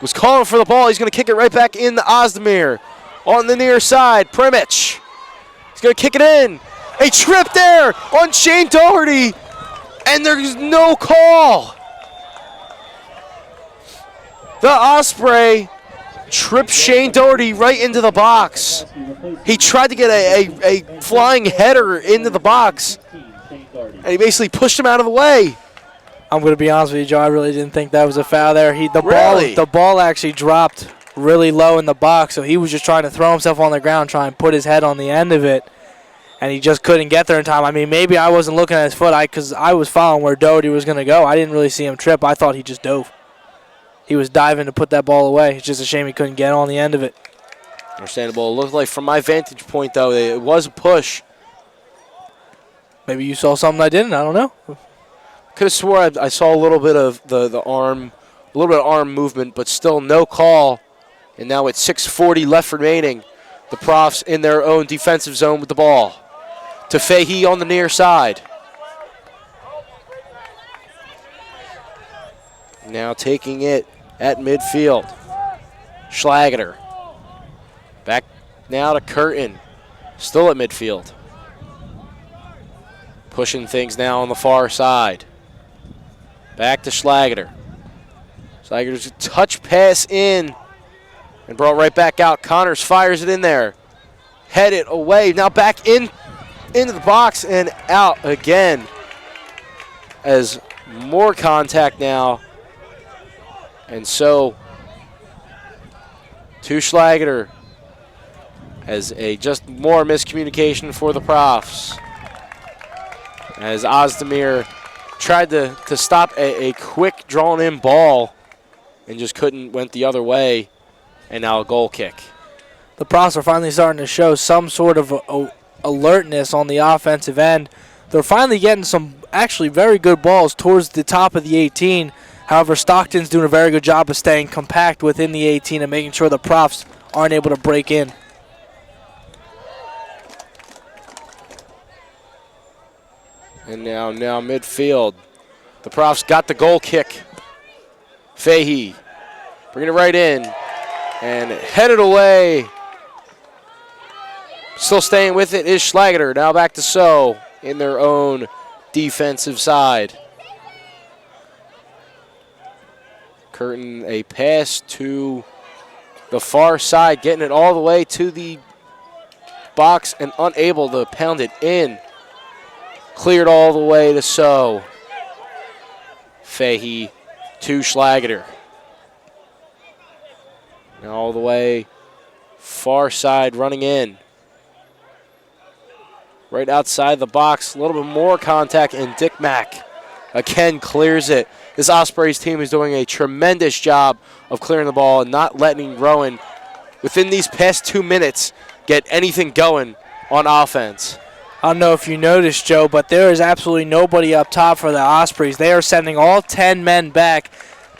was calling for the ball. He's going to kick it right back into Ozdemir. On the near side, Primic. He's going to kick it in. A trip there on Shane Doherty, and there's no call. The Osprey tripped Shane Doherty right into the box. He tried to get a flying header into the box, and he basically pushed him out of the way. I'm going to be honest with you, Joe. I really didn't think that was a foul there. Really? The ball actually dropped really low in the box, so he was just trying to throw himself on the ground, try and put his head on the end of it, and he just couldn't get there in time. I mean, maybe I wasn't looking at his foot because I was following where Doherty was going to go. I didn't really see him trip. I thought he just dove. He was diving to put that ball away. It's just a shame he couldn't get on the end of it. Understandable. It looked like, from my vantage point, though, it was a push. Maybe you saw something I didn't. I don't know. Could have swore I saw a little bit of the arm, a little bit of arm movement, but still no call. And now with 6:40 left remaining, the Profs in their own defensive zone with the ball. To Fahey on the near side. Now taking it at midfield. Schlageter. Back now to Curtin. Still at midfield. Pushing things now on the far side. Back to Schlageter. Schlageter's a touch pass in and brought right back out. Connors fires it in there. Headed away. Now back into the box and out again. As more contact now. And so, to Schlageter as just more miscommunication for the Profs. As Ozdemir tried to stop a quick drawn-in ball and just couldn't, went the other way, and now a goal kick. The Profs are finally starting to show some sort of alertness on the offensive end. They're finally getting some actually very good balls towards the top of the 18. However, Stockton's doing a very good job of staying compact within the 18 and making sure the Profs aren't able to break in. And now midfield. The Profs got the goal kick. Fahey bringing it right in and headed away. Still staying with it is Schlageter. Now back to So in their own defensive side. Curtin, a pass to the far side, getting it all the way to the box and unable to pound it in. Cleared all the way to So. Fahey to Schlageter. Now all the way far side running in. Right outside the box, a little bit more contact, and Dick Mack again clears it. This Ospreys team is doing a tremendous job of clearing the ball and not letting Rowan, within these past 2 minutes, get anything going on offense. I don't know if you noticed, Joe, but there is absolutely nobody up top for the Ospreys. They are sending all 10 men back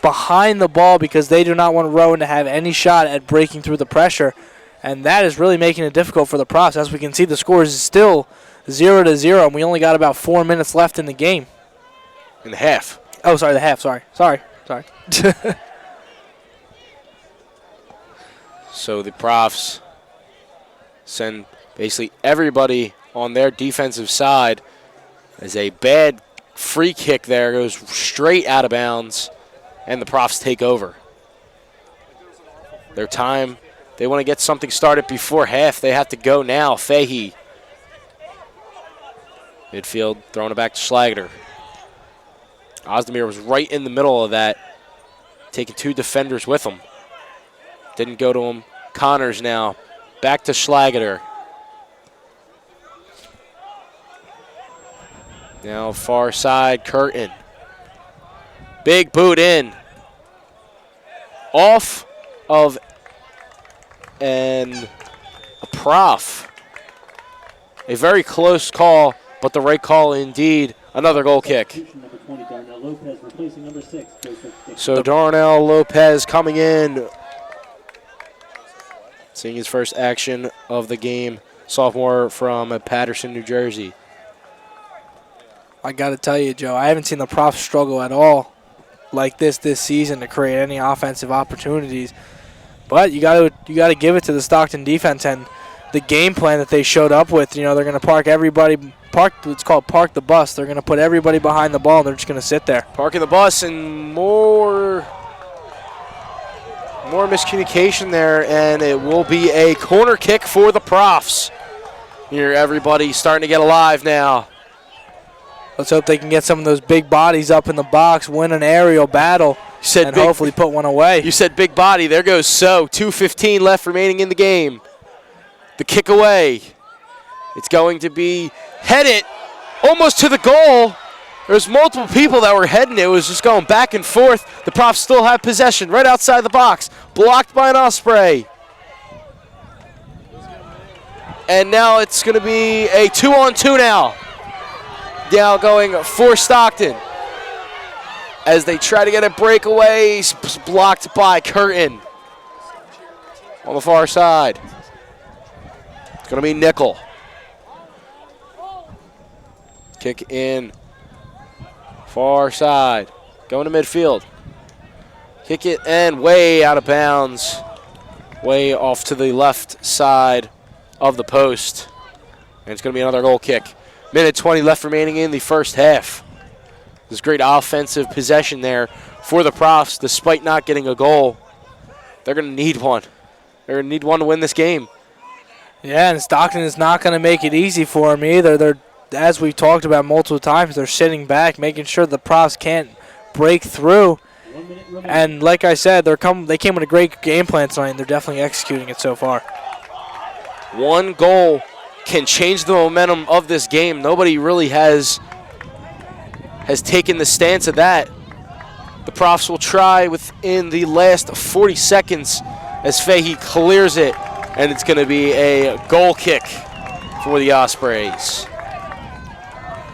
behind the ball because they do not want Rowan to have any shot at breaking through the pressure. And that is really making it difficult for the Profs. As we can see, the score is still 0-0, and we only got about 4 minutes left in the game. In the half. Oh, sorry, the half. Sorry. So the Profs send basically everybody on their defensive side as a bad free kick there goes straight out of bounds, and the Profs take over. Their time, they want to get something started before half. They have to go now. Fahey. Midfield, throwing it back to Schlageter. Ozdemir was right in the middle of that, taking 2 defenders with him. Didn't go to him. Connors now. Back to Schlageter. Now far side, Curtin. Big boot in. Off of a Prof. A very close call, but the right call indeed. Another goal kick. So Darnell Lopez coming in. Seeing his first action of the game. Sophomore from Patterson, New Jersey. I got to tell you, Joe, I haven't seen the Profs struggle at all like this season to create any offensive opportunities. But you got to give it to the Stockton defense and the game plan that they showed up with. They're going to it's called park the bus. They're going to put everybody behind the ball and they're just going to sit there. Parking the bus and more miscommunication there, and it will be a corner kick for the Profs. Here, everybody starting to get alive now. Let's hope they can get some of those big bodies up in the box, win an aerial battle, and hopefully put one away. You said big body. There goes So. 2:15 left remaining in the game. The kick away. It's going to be headed almost to the goal. There's multiple people that were heading it. It was just going back and forth. The Profs still have possession right outside the box. Blocked by an Osprey. And now it's going to be a 2-on-2 now. Now going for Stockton. As they try to get a breakaway, blocked by Curtin. On the far side. It's going to be Nickel. Kick in. Far side. Going to midfield. Kick it and way out of bounds. Way off to the left side of the post. And it's going to be another goal kick. Minute 20 left remaining in the first half. There's great offensive possession there for the Profs despite not getting a goal. They're going to need one. They're going to need one to win this game. Yeah, and Stockton is not going to make it easy for them either. They're, as we've talked about multiple times, they're sitting back, making sure the Profs can't break through. And like I said, they came with a great game plan tonight, and they're definitely executing it so far. One goal can change the momentum of this game. Nobody really has taken the stance of that. The Profs will try within the last 40 seconds as Fahey clears it, and it's going to be a goal kick for the Ospreys.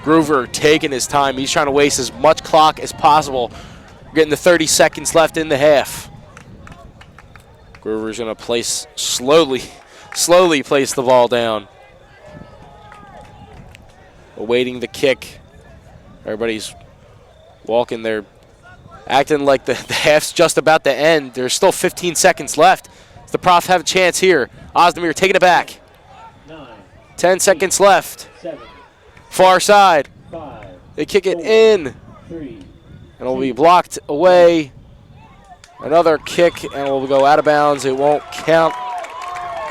Groover taking his time. He's trying to waste as much clock as possible. We're getting the 30 seconds left in the half. Groover's going to slowly place the ball down. Awaiting the kick. Everybody's walking there, acting like the half's just about to end. There's still 15 seconds left. The Profs have a chance here. Ozdemir taking it back. 10 seconds left. Far side. They kick it in. And it'll be blocked away. Another kick, and it will go out of bounds. It won't count.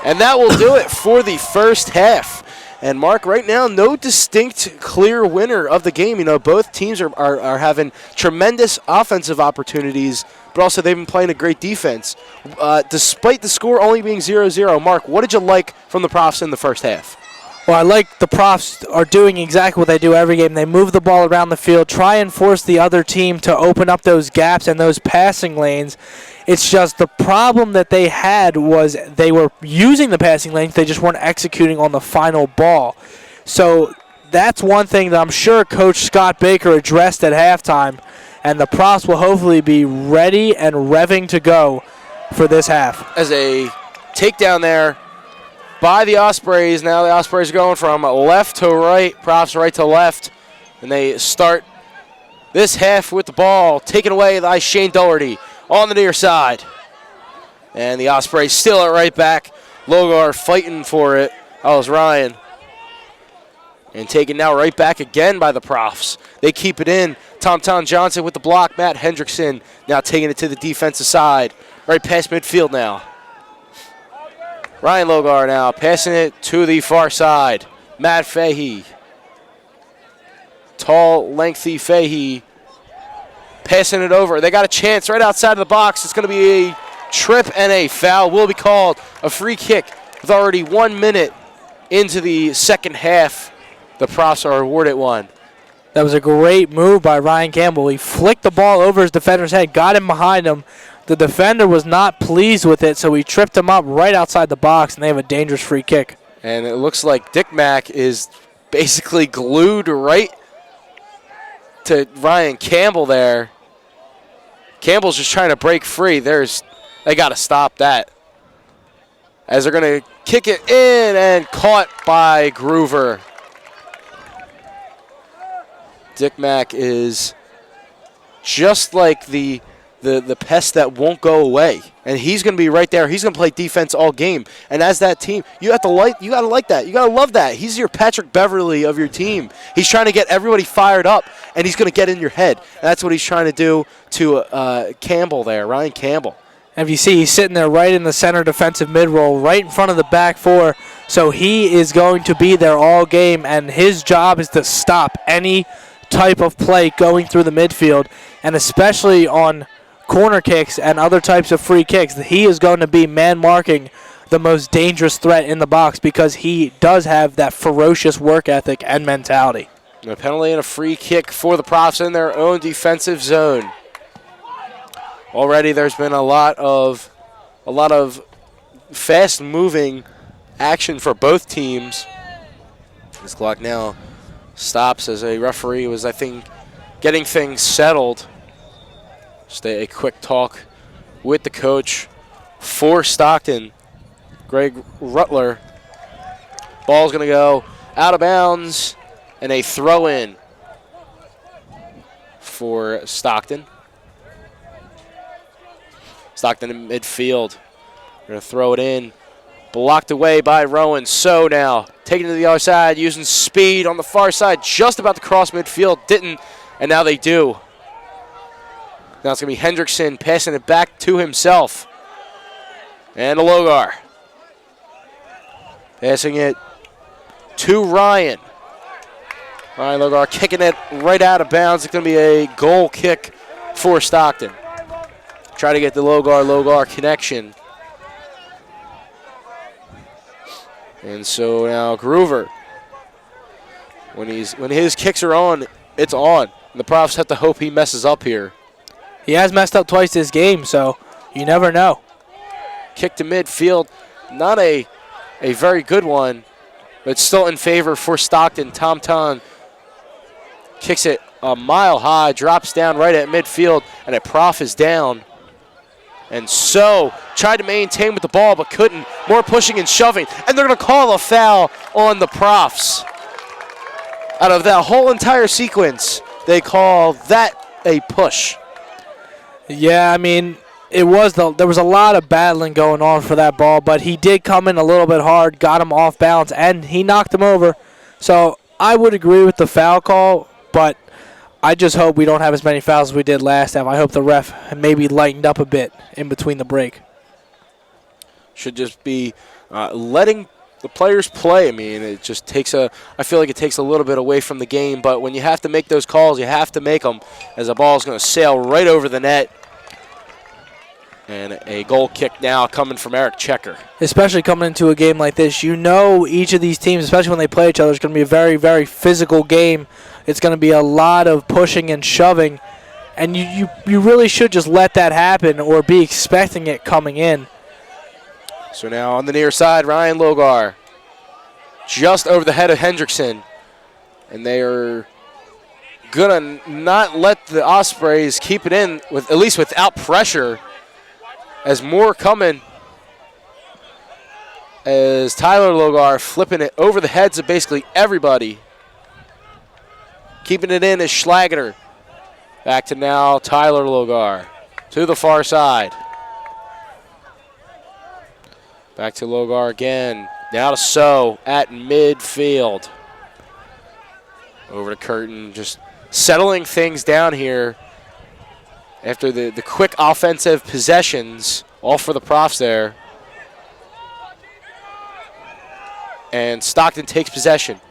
And that will do it for the first half. And, Mark, right now, no distinct clear winner of the game. Both teams are having tremendous offensive opportunities, but also they've been playing a great defense. Despite the score only being 0-0, Mark, what did you like from the Profs in the first half? Well, I like the Profs are doing exactly what they do every game. They move the ball around the field, try and force the other team to open up those gaps and those passing lanes. It's just the problem that they had was they were using the passing lanes, they just weren't executing on the final ball. So that's one thing that I'm sure Coach Scott Baker addressed at halftime, and the Profs will hopefully be ready and revving to go for this half. As a takedown there by the Ospreys. Now the Ospreys are going from left to right, Profs right to left, and they start this half with the ball taken away by Shane Doherty on the near side. And the Ospreys still are right back. Logar fighting for it. That was Ryan. And taken now right back again by the Profs. They keep it in. Tom Johnson with the block. Matt Hendrickson now taking it to the defensive side. Right past midfield now. Ryan Logar now passing it to the far side. Matt Fahey. Tall, lengthy Fahey. Passing it over. They got a chance right outside of the box. It's going to be a trip and a foul will be called. A free kick with already 1 minute into the second half. The Profs are awarded one. That was a great move by Ryan Campbell. He flicked the ball over his defender's head, got him behind him. The defender was not pleased with it, so he tripped him up right outside the box, and they have a dangerous free kick. And it looks like Dick Mack is basically glued right to Ryan Campbell there. Campbell's just trying to break free. They got to stop that. As they're going to kick it in and caught by Groover. Dick Mack is just like the pest that won't go away. And he's going to be right there. He's going to play defense all game. And as that team, you got to like that. You got to love that. He's your Patrick Beverly of your team. He's trying to get everybody fired up, and he's going to get in your head. And that's what he's trying to do to Campbell there, Ryan Campbell. And if you see, he's sitting there right in the center defensive mid-roll, right in front of the back four. So he is going to be there all game, and his job is to stop any type of play going through the midfield, and especially on corner kicks and other types of free kicks. He is going to be man-marking the most dangerous threat in the box because he does have that ferocious work ethic and mentality. A penalty and a free kick for the Profs in their own defensive zone. Already there's been a lot of fast-moving action for both teams. This clock now stops as a referee was, I think, getting things settled. Just a quick talk with the coach for Stockton, Greg Rutler. Ball's going to go out of bounds and a throw-in for Stockton. Stockton in midfield. Going to throw it in. Blocked away by Rowan. So now taking it to the other side, using speed on the far side, just about to cross midfield. Didn't, and now they do. Now it's going to be Hendrickson passing it back to himself. And a Logar. Passing it to Ryan. Ryan Logar kicking it right out of bounds. It's going to be a goal kick for Stockton. Try to get the Logar connection. And so now Groover, when his kicks are on, it's on. And the Profs have to hope he messes up here. He has messed up twice this game, so you never know. Kick to midfield, not a very good one, but still in favor for Stockton. Tom kicks it a mile high, drops down right at midfield, and a Prof is down. And so tried to maintain with the ball, but couldn't. More pushing and shoving, and they're going to call a foul on the Profs. Out of that whole entire sequence, they call that a push. Yeah, I mean, there was a lot of battling going on for that ball, but he did come in a little bit hard, got him off balance, and he knocked him over. So I would agree with the foul call, but I just hope we don't have as many fouls as we did last time. I hope the ref maybe lightened up a bit in between the break. Should just be letting the players play. I mean, it just takes I feel like it takes a little bit away from the game, but when you have to make those calls, you have to make them, as the ball is going to sail right over the net. And a goal kick now coming from Eric Checker. Especially coming into a game like this, you know each of these teams, especially when they play each other, is going to be a very, very physical game. It's going to be a lot of pushing and shoving, and you really should just let that happen or be expecting it coming in. So now on the near side, Ryan Logar, just over the head of Hendrickson, and they are going to not let the Ospreys keep it in, at least without pressure, as more coming, as Tyler Logar flipping it over the heads of basically everybody. Keeping it in is Schlageter. Back to now Tyler Logar to the far side. Back to Logar again. Now to So at midfield. Over to Curtin, just settling things down here after the quick offensive possessions, all for the Profs there. And Stockton takes possession.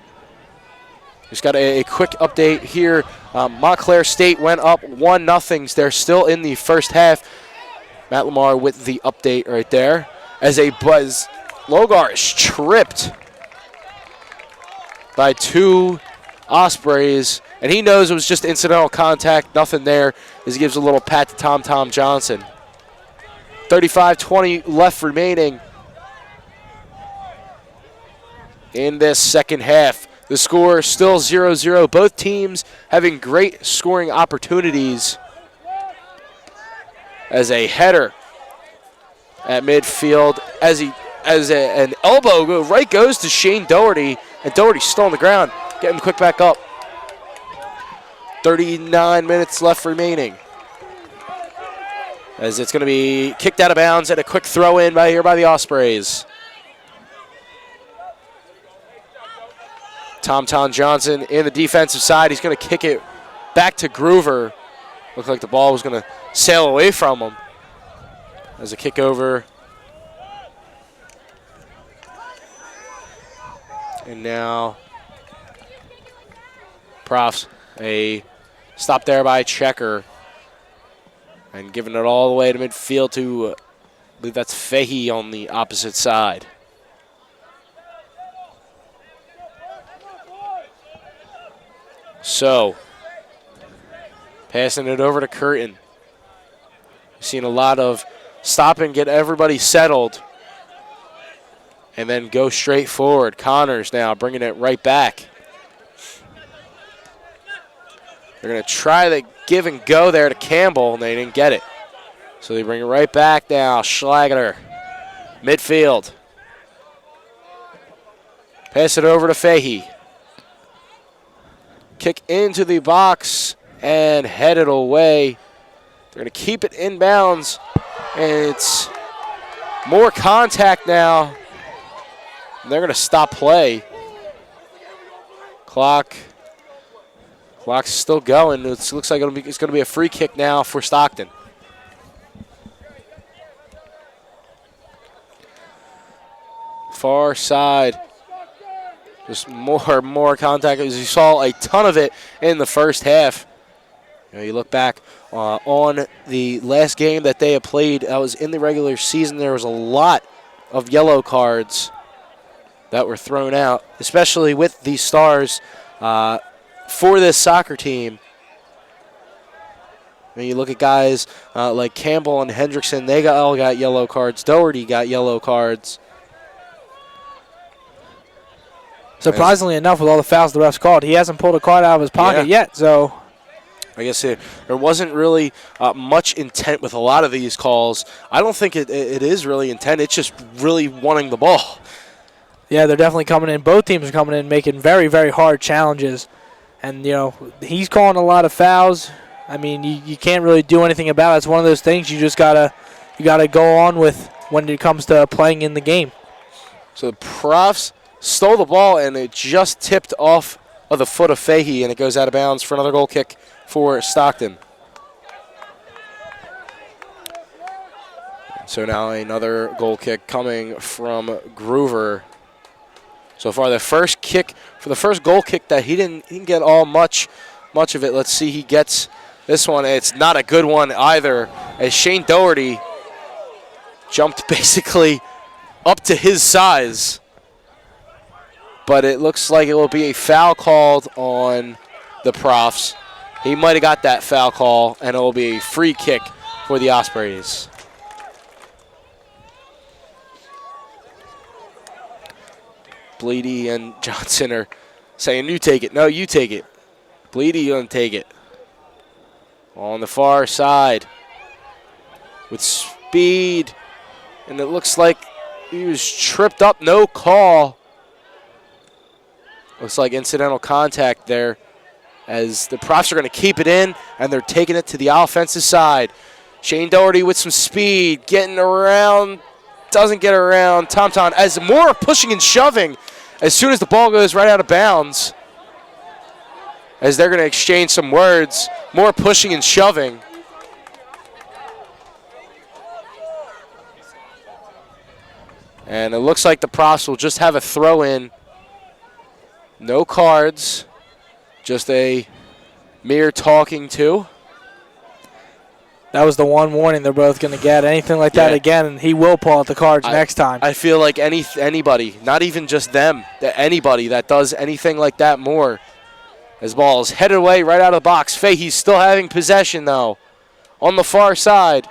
Just got a quick update here. Montclair State went up 1-0. They're still in the first half. Matt Lamar with the update right there. As a buzz, Logar is tripped by two Ospreys, and he knows it was just incidental contact, nothing there, as he gives a little pat to Tom Johnson. 35-20 left remaining in this second half. The score still 0-0. Both teams having great scoring opportunities. As a header at midfield, as an elbow goes to Shane Doherty, and Doherty's still on the ground. Getting quick back up. 39 minutes left remaining. As it's going to be kicked out of bounds and a quick throw in by the Ospreys. Tom Johnson in the defensive side. He's going to kick it back to Groover. Looked like the ball was going to sail away from him. As a kick over. And now Profs, a stop there by Checker. And giving it all the way to midfield to, I believe that's Fahey on the opposite side. So, passing it over to Curtin. Seen a lot of stop and get everybody settled. And then go straight forward. Connors now bringing it right back. They're going to try the give and go there to Campbell, and they didn't get it. So they bring it right back now. Schlager, midfield. Pass it over to Fahey. Kick into the box and head it away. They're going to keep it inbounds, and it's more contact now. And they're going to stop play. Clock's still going. It looks like it's going to be a free kick now for Stockton. Far side. Just more contact. As you saw a ton of it in the first half. You look back on the last game that they had played. That was in the regular season. There was a lot of yellow cards that were thrown out, especially with these stars for this soccer team. When you look at guys like Campbell and Hendrickson, they all got yellow cards. Doherty got yellow cards. Surprisingly enough, with all the fouls the refs called, he hasn't pulled a card out of his pocket yet. So I guess there wasn't really much intent with a lot of these calls. I don't think it is really intent. It's just really wanting the ball. Yeah, they're definitely coming in. Both teams are coming in making very, very hard challenges. And, he's calling a lot of fouls. I mean, you can't really do anything about it. It's one of those things you just gotta go on with when it comes to playing in the game. So the Profs stole the ball, and it just tipped off of the foot of Fahey, and it goes out of bounds for another goal kick for Stockton. So now another goal kick coming from Groover. So far, the first goal kick that he didn't get all much of it. Let's see, he gets this one. It's not a good one either, as Shane Doherty jumped basically up to his size. But it looks like it will be a foul called on the Profs. He might have got that foul call, and it will be a free kick for the Ospreys. Bleedy and Johnson are saying, you take it. No, you take it. Bleedy, you don't take it. On the far side with speed. And it looks like he was tripped up. No call. Looks like incidental contact there, as the Profs are going to keep it in, and they're taking it to the offensive side. Shane Doherty with some speed, getting around, doesn't get around. Tom as more pushing and shoving as soon as the ball goes right out of bounds, as they're going to exchange some words. More pushing and shoving. And it looks like the Profs will just have a throw in. No cards, just a mere talking to. That was the one warning they're both going to get. Anything like that again, and he will pull out the cards next time. I feel like anybody, not even just them, that anybody that does anything like that more. As ball is headed away right out of the box. Fahey's still having possession, though. On the far side,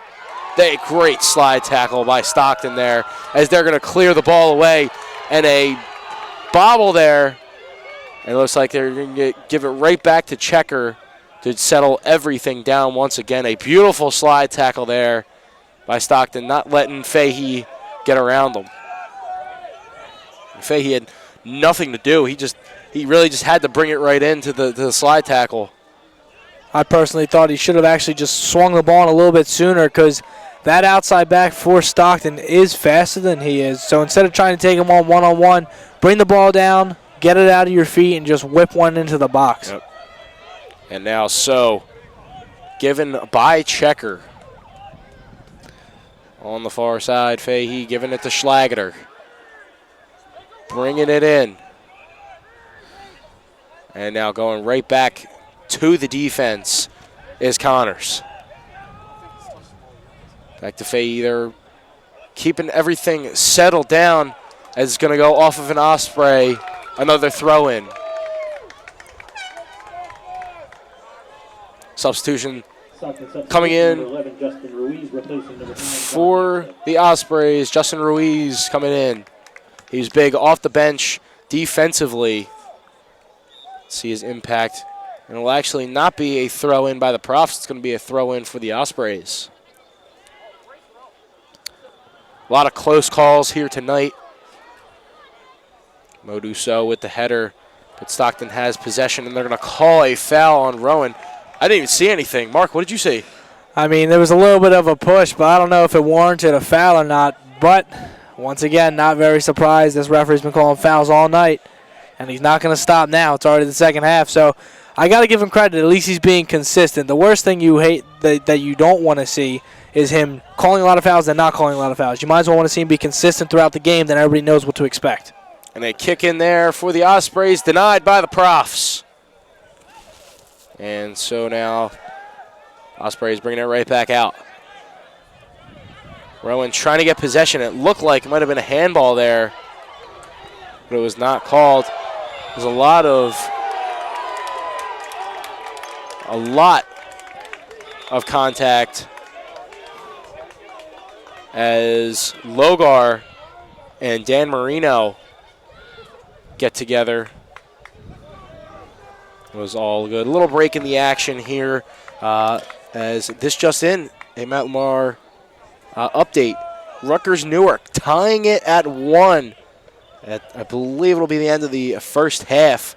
great slide tackle by Stockton there, as they're going to clear the ball away. And a bobble there. And it looks like they're going to give it right back to Checker to settle everything down once again. A beautiful slide tackle there by Stockton, not letting Fahey get around him. Fahey had nothing to do. He really just had to bring it right into the slide tackle. I personally thought he should have actually just swung the ball a little bit sooner because that outside back for Stockton is faster than he is. So instead of trying to take him on one-on-one, bring the ball down, get it out of your feet, and just whip one into the box. Yep. And now given by Checker. On the far side, Fahey giving it to Schlageter. Bringing it in. And now going right back to the defense is Connors. Back to Fahey. They're keeping everything settled down as it's going to go off of an Osprey. Another throw-in. Substitution coming in for the Ospreys. Justin Ruiz coming in. He's big off the bench defensively. See his impact. And it will actually not be a throw-in by the Profs. It's going to be a throw-in for the Ospreys. A lot of close calls here tonight. Moduso with the header, but Stockton has possession, and they're going to call a foul on Rowan. I didn't even see anything. Mark, what did you see? I mean, there was a little bit of a push, but I don't know if it warranted a foul or not. But, once again, not very surprised. This referee's been calling fouls all night, and he's not going to stop now. It's already the second half, so I got to give him credit. At least he's being consistent. The worst thing you hate that you don't want to see is him calling a lot of fouls and not calling a lot of fouls. You might as well want to see him be consistent throughout the game, then everybody knows what to expect. And a kick in there for the Ospreys, denied by the Profs. And so now Ospreys bringing it right back out. Rowan trying to get possession. It looked like it might have been a handball there, but it was not called. There's a lot of contact as Logar and Dan Marino get together. It was all good. A little break in the action here as this just in, a Matt Lamar update. Rutgers Newark tying it at 1. I believe it'll be the end of the first half,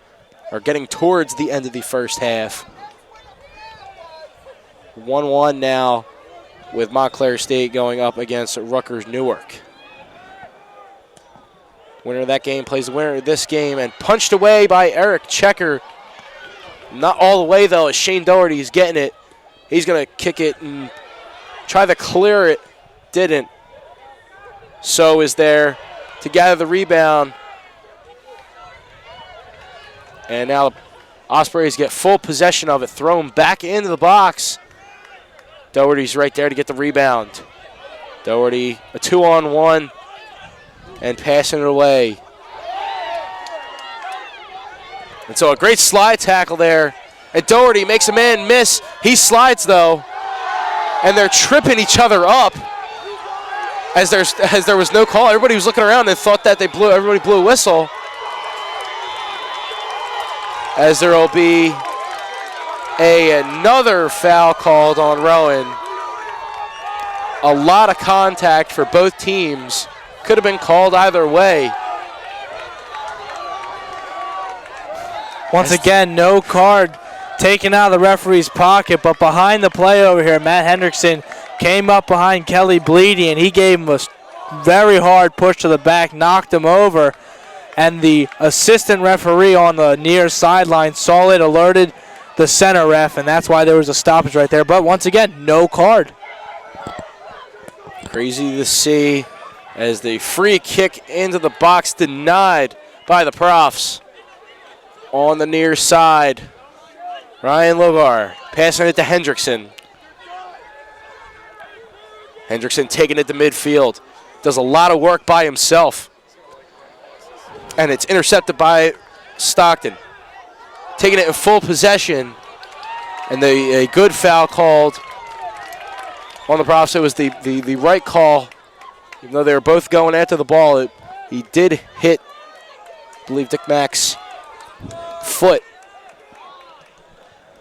or getting towards the end of the first half. 1-1 now with Montclair State going up against Rutgers Newark. Winner of that game plays the winner of this game, and punched away by Eric Checker. Not all the way, though, as Shane Doherty's getting it. He's going to kick it and try to clear it. Didn't. So is there to gather the rebound. And now the Ospreys get full possession of it, thrown back into the box. Doherty's right there to get the rebound. Doherty, a 2-on-1, and passing it away. And so a great slide tackle there. And Doherty makes a man miss. He slides, though. And they're tripping each other up as there was no call. Everybody was looking around and thought that everybody blew a whistle. As there will be another foul called on Rowan. A lot of contact for both teams. Could have been called either way. Once again, no card taken out of the referee's pocket, but behind the play over here, Matt Hendrickson came up behind Kelly Bleedy, and he gave him a very hard push to the back, knocked him over, and the assistant referee on the near sideline saw it, alerted the center ref, and that's why there was a stoppage right there. But once again, no card. Crazy to see as the free kick into the box denied by the Profs. On the near side, Ryan Logar passing it to Hendrickson. Hendrickson taking it to midfield. Does a lot of work by himself. And it's intercepted by Stockton. Taking it in full possession. And a good foul called on the Profs. It was the right call. Even though they were both going after the ball, he did hit, I believe, Dick Mack's foot.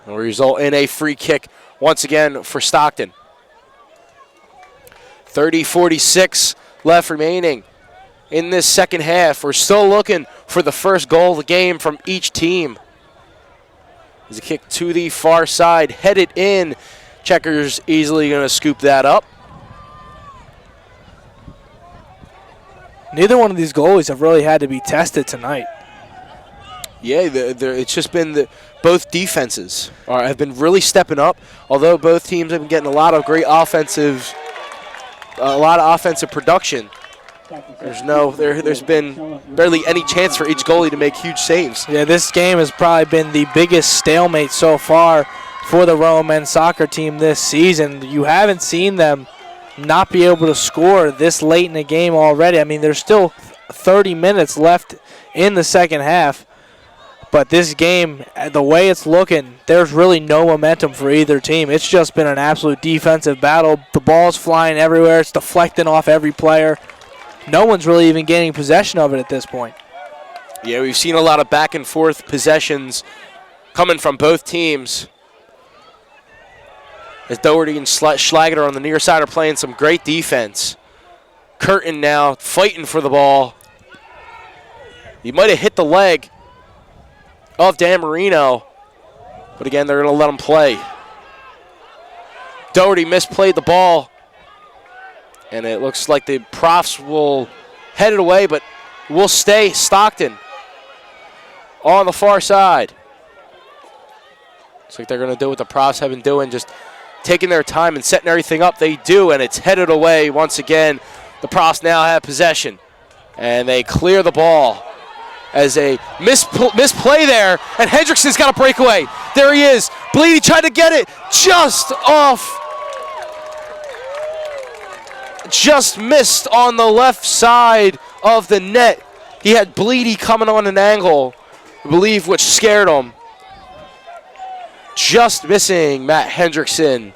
Will result in a free kick once again for Stockton. 30:46 left remaining in this second half. We're still looking for the first goal of the game from each team. There's a kick to the far side, headed in. Checkers easily going to scoop that up. Neither one of these goalies have really had to be tested tonight. Yeah, it's just been both defenses have been really stepping up. Although both teams have been getting a lot of offensive production. There's been barely any chance for each goalie to make huge saves. Yeah, this game has probably been the biggest stalemate so far for the Rowan men's soccer team this season. You haven't seen them not be able to score this late in the game already. I mean, there's still 30 minutes left in the second half. But this game, the way it's looking, there's really no momentum for either team. It's just been an absolute defensive battle. The ball's flying everywhere. It's deflecting off every player. No one's really even gaining possession of it at this point. Yeah, we've seen a lot of back and forth possessions coming from both teams. As Doherty and Schlager on the near side are playing some great defense. Curtin now fighting for the ball. He might have hit the leg of Dan Marino, but again, they're going to let him play. Doherty misplayed the ball, and it looks like the Profs will head it away, but will stay Stockton on the far side. Looks like they're going to do what the Profs have been doing, just taking their time and setting everything up. They do, and it's headed away once again. The Profs now have possession, and they clear the ball as a misplay there, and Hendrickson's got a breakaway. There he is. Bleedy tried to get it just off. Just missed on the left side of the net. He had Bleedy coming on an angle, I believe, which scared him. Just missing Matt Hendrickson.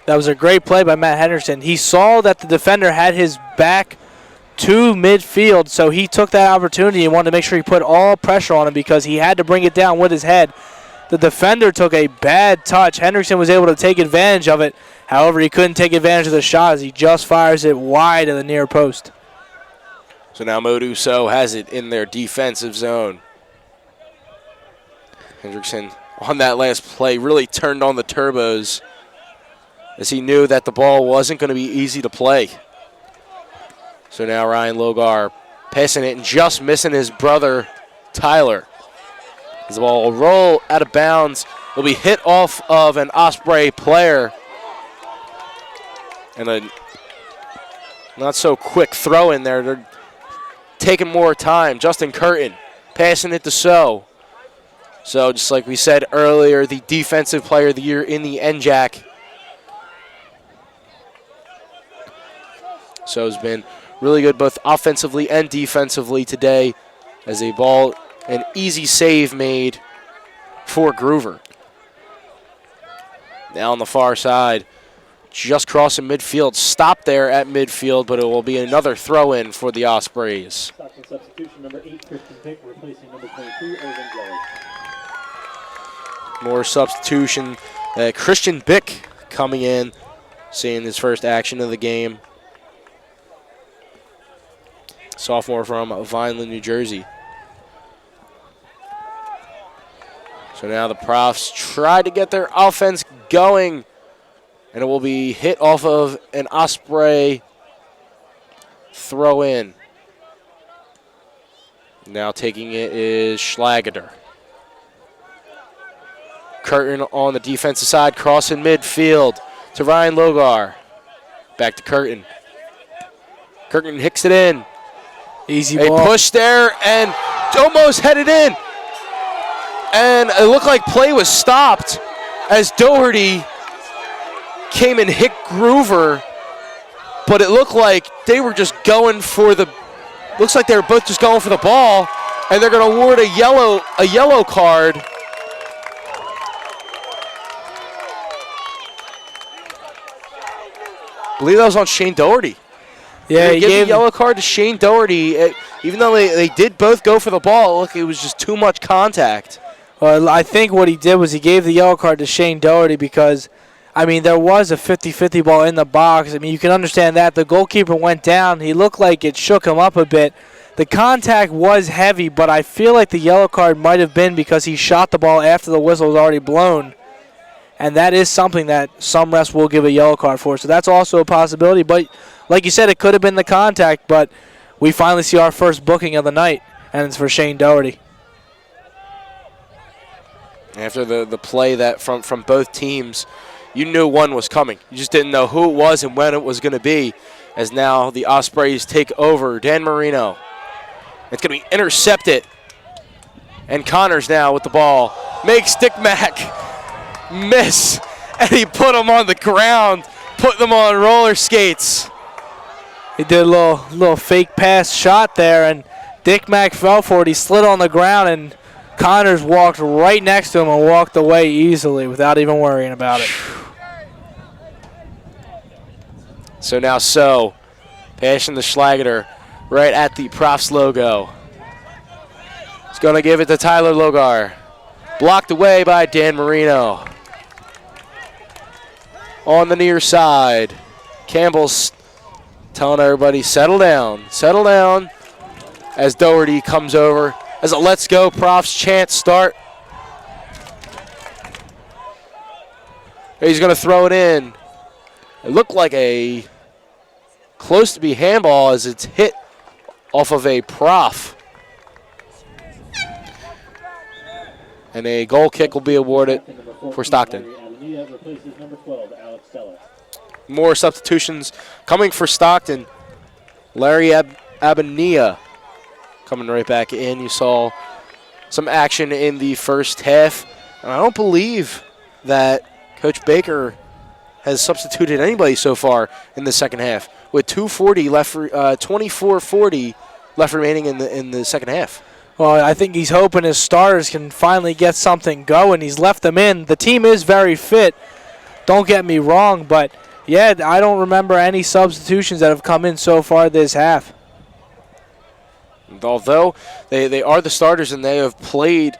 That was a great play by Matt Hendrickson. He saw that the defender had his back to midfield, so he took that opportunity and wanted to make sure he put all pressure on him because he had to bring it down with his head. The defender took a bad touch. Hendrickson was able to take advantage of it. However, he couldn't take advantage of the shot as he just fires it wide of the near post. So now Moduso has it in their defensive zone. Hendrickson on that last play really turned on the turbos as he knew that the ball wasn't going to be easy to play. So now Ryan Logar passing it and just missing his brother, Tyler. As the ball will roll out of bounds. It'll be hit off of an Osprey player. And a not so quick throw in there. They're taking more time. Justin Curtin passing it to So. So just like we said earlier, the defensive player of the year in the NJAC. So's been really good both offensively and defensively today as a ball, an easy save made for Groover. Now on the far side, just crossing midfield, stopped there at midfield, but it will be another throw-in for the Ospreys. Stockton substitution, number 8, Christian Pick, replacing number 22, Irvin Jelly. More substitution. Christian Bick coming in, seeing his first action of the game. Sophomore from Vineland, New Jersey. So now the Profs try to get their offense going, and it will be hit off of an Osprey throw-in. Now taking it is Schlager. Curtin on the defensive side, crossing midfield to Ryan Logar. Back to Curtin. Curtin hits it in. Easy ball. A push there and almost headed in. And it looked like play was stopped as Doherty came and hit Groover. But it looked like they were just going for the, looks like they were both just going for the ball, and they're going to award a yellow card. I believe that was on Shane Doherty. Yeah, he gave the yellow card to Shane Doherty. Even though they did both go for the ball, look, it was just too much contact. Well, I think what he did was he gave the yellow card to Shane Doherty because, I mean, there was a 50-50 ball in the box. I mean, you can understand that. The goalkeeper went down. He looked like it shook him up a bit. The contact was heavy, but I feel like the yellow card might have been because he shot the ball after the whistle was already blown. And that is something that some refs will give a yellow card for. So that's also a possibility. But like you said, it could have been the contact, but we finally see our first booking of the night, and it's for Shane Doherty. After the play that from both teams, you knew one was coming. You just didn't know who it was and when it was going to be, as now the Ospreys take over. Dan Marino. It's going to be intercepted. And Connors now with the ball. Makes Dick Mack miss. And he put him on the ground. Put them on roller skates. He did a little fake pass shot there, and Dick Mack fell for it. He slid on the ground, and Connors walked right next to him and walked away easily without even worrying about it. So now passing the Schlageter right at the Profs logo. He's going to give it to Tyler Logar. Blocked away by Dan Marino. On the near side, Campbell's telling everybody, settle down, as Doherty comes over. As a let's go Profs chant start. He's going to throw it in. It looked like a close to be handball as it's hit off of a Prof. And a goal kick will be awarded for Stockton. More substitutions coming for Stockton. Larry Abania coming right back in. You saw some action in the first half. And I don't believe that Coach Baker has substituted anybody so far in the second half, with 24:40 left remaining in the second half. Well, I think he's hoping his starters can finally get something going. He's left them in. The team is very fit. Don't get me wrong, but yeah, I don't remember any substitutions that have come in so far this half. Although they are the starters and they have played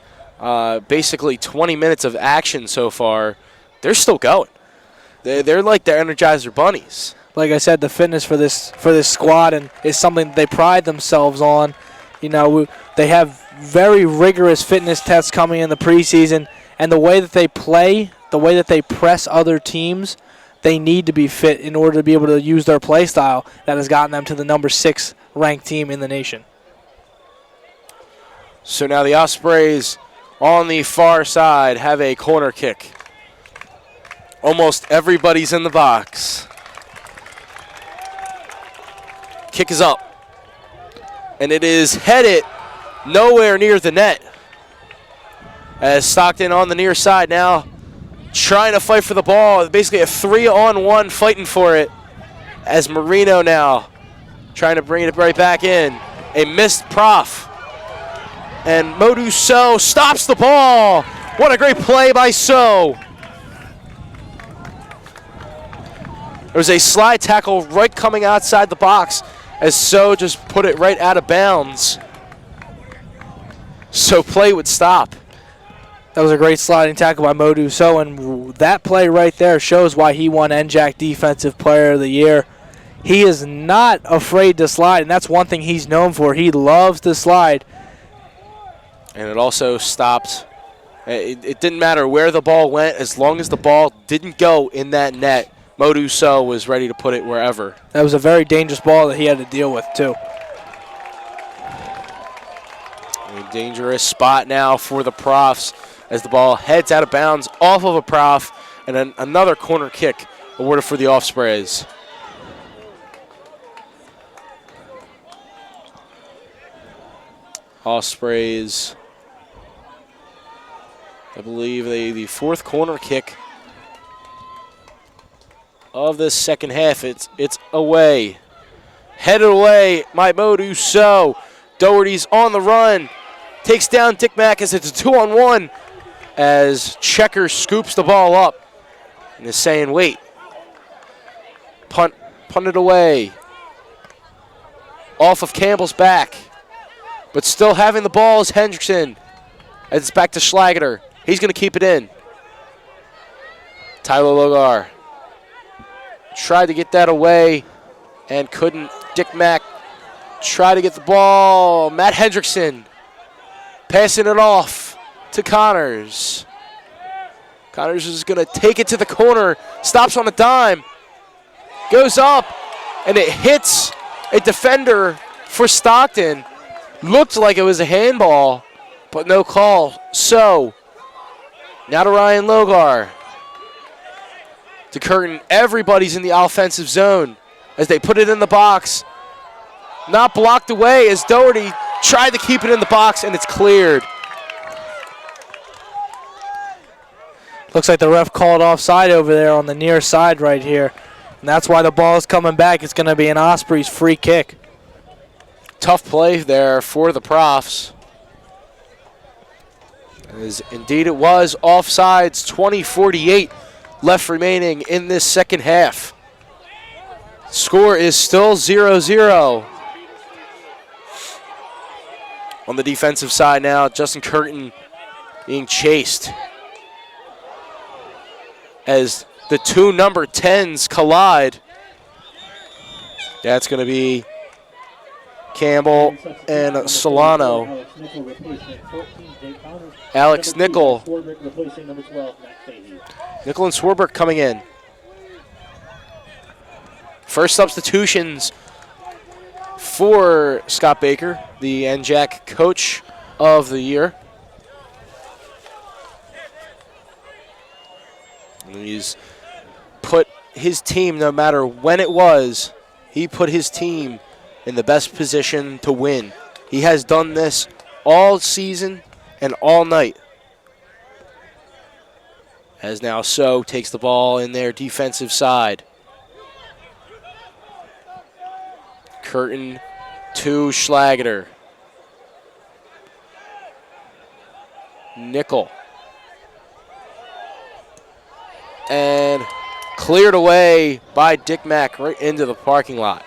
basically 20 minutes of action so far, they're still going. They're like the Energizer bunnies. Like I said, the fitness for this squad and is something that they pride themselves on. You know, they have very rigorous fitness tests coming in the preseason, and the way that they play, the way that they press other teams, they need to be fit in order to be able to use their play style that has gotten them to the number 6 ranked team in the nation. So now the Ospreys on the far side have a corner kick. Almost everybody's in the box. Kick is up. And it is headed nowhere near the net. As Stockton on the near side now trying to fight for the ball. Basically a 3-on-1 fighting for it. As Marino now trying to bring it right back in. A missed Prof. And Modou So stops the ball. What a great play by So. There was a slide tackle right coming outside the box as So just put it right out of bounds. So play would stop. That was a great sliding tackle by Modou So, and that play right there shows why he won NJAC Defensive Player of the Year. He is not afraid to slide, and that's one thing he's known for. He loves to slide. And it also stopped. It didn't matter where the ball went, as long as the ball didn't go in that net. Modou So was ready to put it wherever. That was a very dangerous ball that he had to deal with, too. A dangerous spot now for the Profs as the ball heads out of bounds off of a Prof, and then another corner kick awarded for the Ospreys. Ospreys, I believe the fourth corner kick of the second half. It's away. Headed away by Modou So. Doherty's on the run. Takes down Dick Mack as it's a 2-on-1 as Checker scoops the ball up and is saying, wait. Punt it away. Off of Campbell's back. But still having the ball is Hendrickson. As it's back to Schlageter. He's going to keep it in. Tyler Logar tried to get that away and couldn't. Dick Mack try to get the ball. Matt Hendrickson passing it off to Connors. Connors is going to take it to the corner. Stops on a dime. Goes up, and it hits a defender for Stockton. Looked like it was a handball, but no call. So, now to Ryan Logar. To Curtin. Everybody's in the offensive zone as they put it in the box. Not blocked away as Doherty tried to keep it in the box, and it's cleared. Looks like the ref called offside over there on the near side right here. And that's why the ball is coming back. It's going to be an Ospreys free kick. Tough play there for the Profs. As indeed it was offsides. 20:48 left remaining in this second half. Score is still 0-0. On the defensive side now, Justin Curtin being chased as the two number 10s collide. That's going to be Campbell and Solano. Alex Nickel. Nickel and Swarbrick coming in. First substitutions for Scott Baker, the NJAC Coach of the Year. And he's put his team, no matter when it was, he put his team in the best position to win. He has done this all season and all night. As now So takes the ball in their defensive side. Curtin to Schlageter. Nickel. And cleared away by Dick Mack right into the parking lot.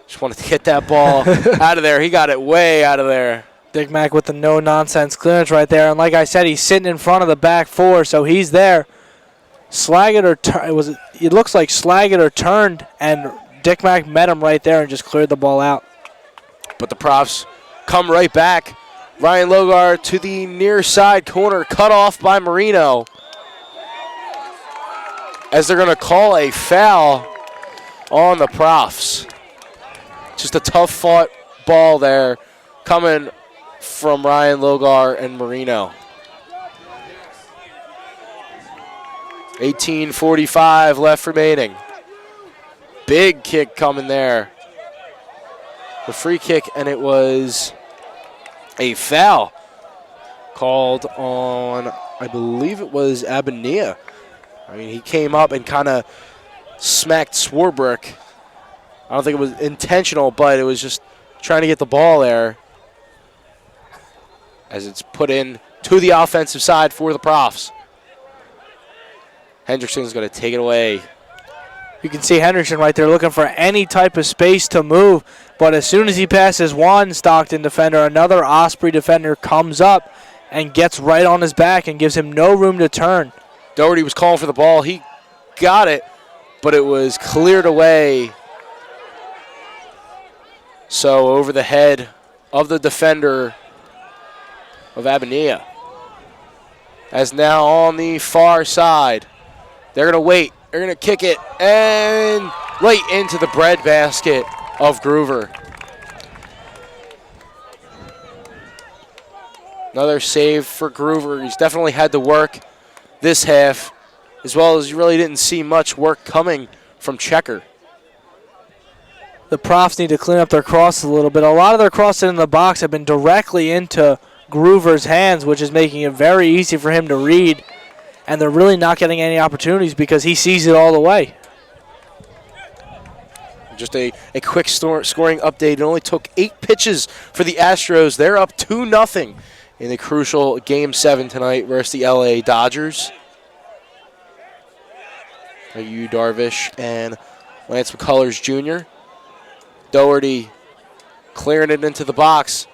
Just wanted to get that ball out of there. He got it way out of there. Dick Mack with the no-nonsense clearance right there. And like I said, he's sitting in front of the back four, so he's there. It looks like Schlageter turned, and Dick Mack met him right there and just cleared the ball out. But the Profs come right back. Ryan Logar to the near side corner, cut off by Marino. As they're going to call a foul on the Profs. Just a tough fought ball there coming from Ryan Logar and Marino. 18:45 left remaining. Big kick coming there. The free kick, and it was a foul called on, I believe it was Abania. I mean, he came up and kind of smacked Swarbrick. I don't think it was intentional, but it was just trying to get the ball there as it's put in to the offensive side for the Profs. Hendrickson's going to take it away. You can see Hendrickson right there looking for any type of space to move, but as soon as he passes one Stockton defender, another Osprey defender comes up and gets right on his back and gives him no room to turn. Doherty was calling for the ball. He got it, but it was cleared away. So over the head of the defender of Abania. As now on the far side, they're going to wait. They're going to kick it and right into the breadbasket of Groover. Another save for Groover. He's definitely had to work this half, as well as you really didn't see much work coming from Checker. The Profs need to clean up their crosses a little bit. A lot of their crosses in the box have been directly into Groover's hands, which is making it very easy for him to read. And they're really not getting any opportunities because he sees it all the way. Just a quick scoring update. It only took 8 pitches for the Astros. They're up 2-0 in the crucial Game 7 tonight versus the LA Dodgers. Yu Darvish and Lance McCullers Jr. Doherty clearing it into the box.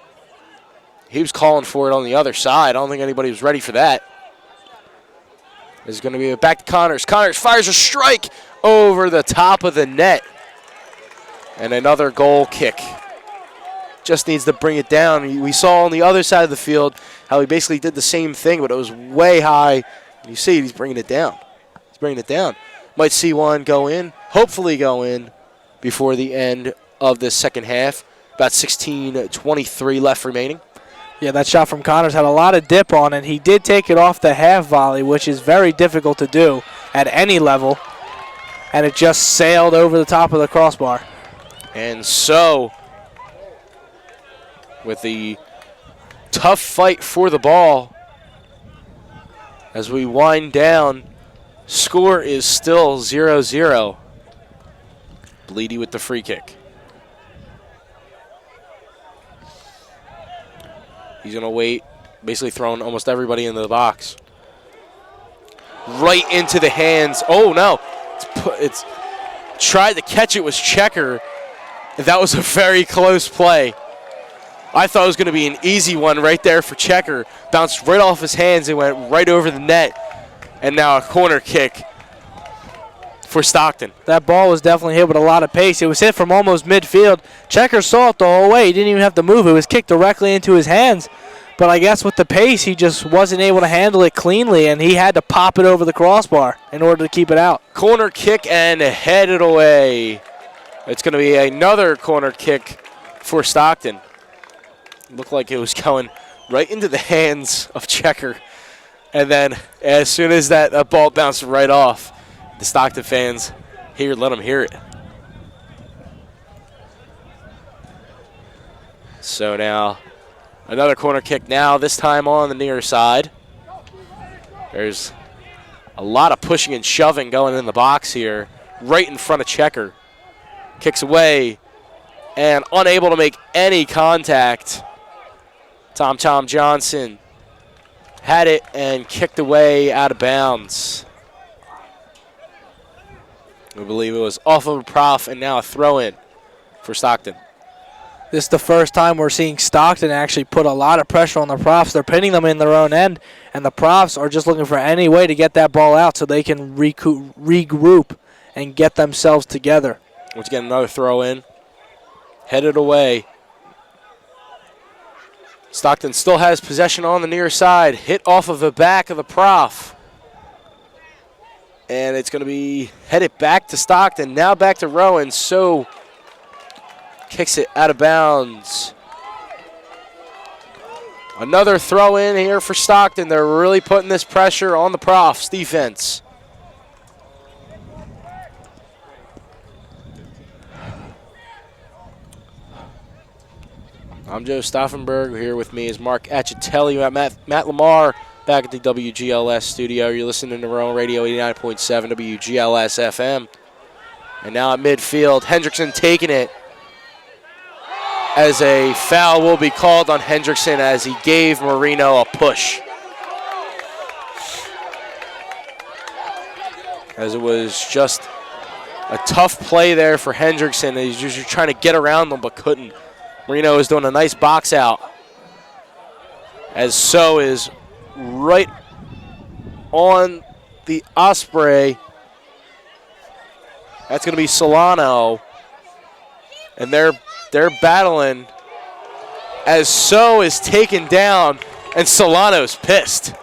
He was calling for it on the other side. I don't think anybody was ready for that. This is going to be back to Connors. Connors fires a strike over the top of the net. And another goal kick. Just needs to bring it down. We saw on the other side of the field how he basically did the same thing, but it was way high. You see he's bringing it down. He's bringing it down. Might see one go in, hopefully go in before the end of this second half. About 16:23 left remaining. Yeah, that shot from Connors had a lot of dip on it. He did take it off the half volley, which is very difficult to do at any level. And it just sailed over the top of the crossbar. And so, with the tough fight for the ball, as we wind down, score is still 0-0. Bleedy with the free kick. He's going to wait, basically throwing almost everybody into the box. Right into the hands. Oh, no. It's tried to catch it was Checker. That was a very close play. I thought it was going to be an easy one right there for Checker. Bounced right off his hands and went right over the net. And now a corner kick for Stockton. That ball was definitely hit with a lot of pace. It was hit from almost midfield. Checker saw it the whole way. He didn't even have to move. It was kicked directly into his hands. But I guess with the pace, he just wasn't able to handle it cleanly, and he had to pop it over the crossbar in order to keep it out. Corner kick and headed away. It's going to be another corner kick for Stockton. Looked like it was going right into the hands of Checker. And then as soon as that ball bounced right off, the Stockton fans here, let them hear it. So now another corner kick now, this time on the near side. There's a lot of pushing and shoving going in the box here, right in front of Checker. Kicks away and unable to make any contact. Tom Johnson had it and kicked away out of bounds. We believe it was off of a prof and now a throw-in for Stockton. This is the first time we're seeing Stockton actually put a lot of pressure on the Profs. They're pinning them in their own end, and the Profs are just looking for any way to get that ball out so they can regroup and get themselves together. Once again, another throw-in. Headed away. Stockton still has possession on the near side. Hit off of the back of the Prof. And it's going to be headed back to Stockton. Now back to Rowan. So kicks it out of bounds. Another throw in here for Stockton. They're really putting this pressure on the Profs defense. I'm Joe Stauffenberg. Here with me is Mark Acitelli. We have Matt Lamar back at the WGLS studio. You're listening to Rowan Radio 89.7 WGLS FM. And now at midfield, Hendrickson taking it as a foul will be called on Hendrickson as he gave Marino a push. As it was just a tough play there for Hendrickson. He's just trying to get around them but couldn't. Marino is doing a nice box out. As so is right on the Osprey. That's going to be Solano. And they're battling as So is taken down and Solano's pissed.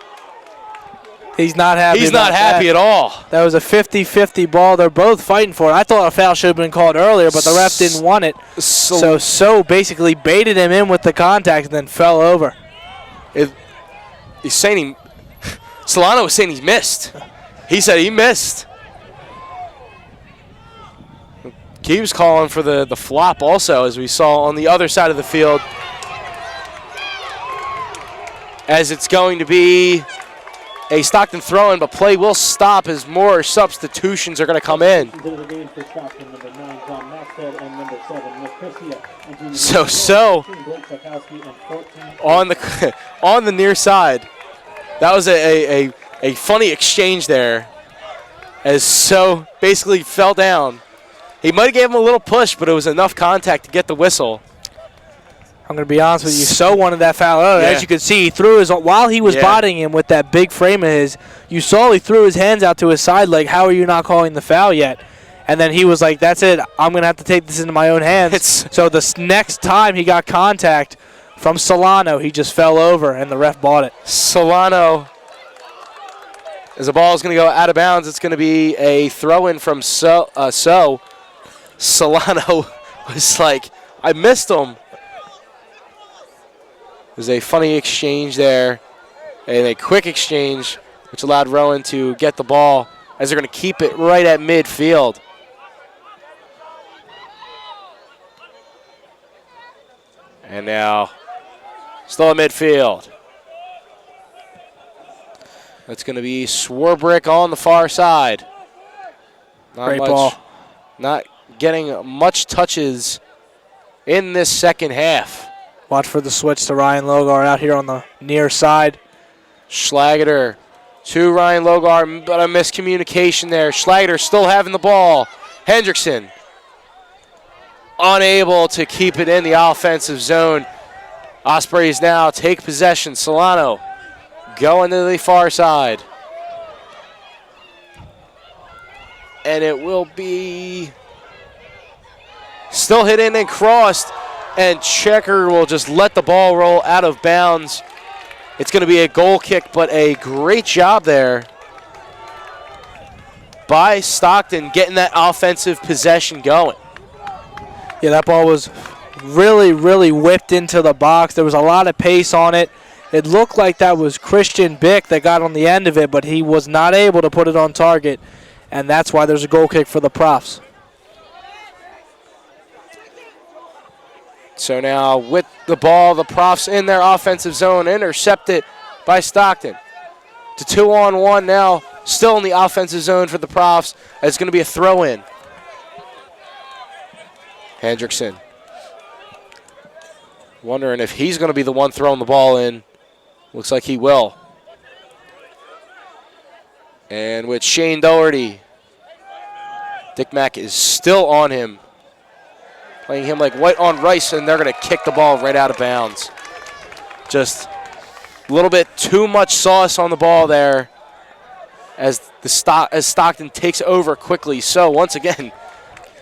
He's not happy. He's not happy at all. That was a 50-50 ball. They're both fighting for it. I thought a foul should have been called earlier, but the ref didn't want it. So basically baited him in with the contact and then fell over. He's saying Solano was saying he missed. He said he missed. He was calling for the flop also, as we saw on the other side of the field. As it's going to be a Stockton throw-in, but play will stop as more substitutions are going to come in. So on the near side, that was a funny exchange there, as So basically fell down. He might have gave him a little push, but it was enough contact to get the whistle. I'm going to be honest with you. So wanted that foul. Yeah. As you could see, he threw his, while he was bodying him with that big frame of his, you saw he threw his hands out to his side like, how are you not calling the foul yet? And then he was like, that's it. I'm going to have to take this into my own hands. So the next time he got contact from Solano, he just fell over, and the ref bought it. Solano, as the ball is going to go out of bounds, it's going to be a throw-in from So. Solano was like, I missed him. It was a funny exchange there, and a quick exchange, which allowed Rowan to get the ball as they're going to keep it right at midfield. And now, still at midfield. That's going to be Swarbrick on the far side. Great ball. Not getting much touches in this second half. Watch for the switch to Ryan Logar out here on the near side. Schlageter to Ryan Logar, but a miscommunication there. Schlageter still having the ball. Hendrickson unable to keep it in the offensive zone. Ospreys now take possession. Solano going to the far side. And it will be still hit in and crossed. And Checker will just let the ball roll out of bounds. It's going to be a goal kick, but a great job there by Stockton getting that offensive possession going. Yeah, that ball was really, really whipped into the box. There was a lot of pace on it. It looked like that was Christian Bick that got on the end of it, but he was not able to put it on target, and that's why there's a goal kick for the Profs. So now with the ball, the Profs in their offensive zone, intercepted by Stockton. To 2-on-1 now, still in the offensive zone for the Profs. It's going to be a throw-in. Hendrickson wondering if he's going to be the one throwing the ball in. Looks like he will. And with Shane Doherty, Dick Mack is still on him. Playing him like white on rice, and they're going to kick the ball right out of bounds. Just a little bit too much sauce on the ball there as Stockton takes over quickly. So once again,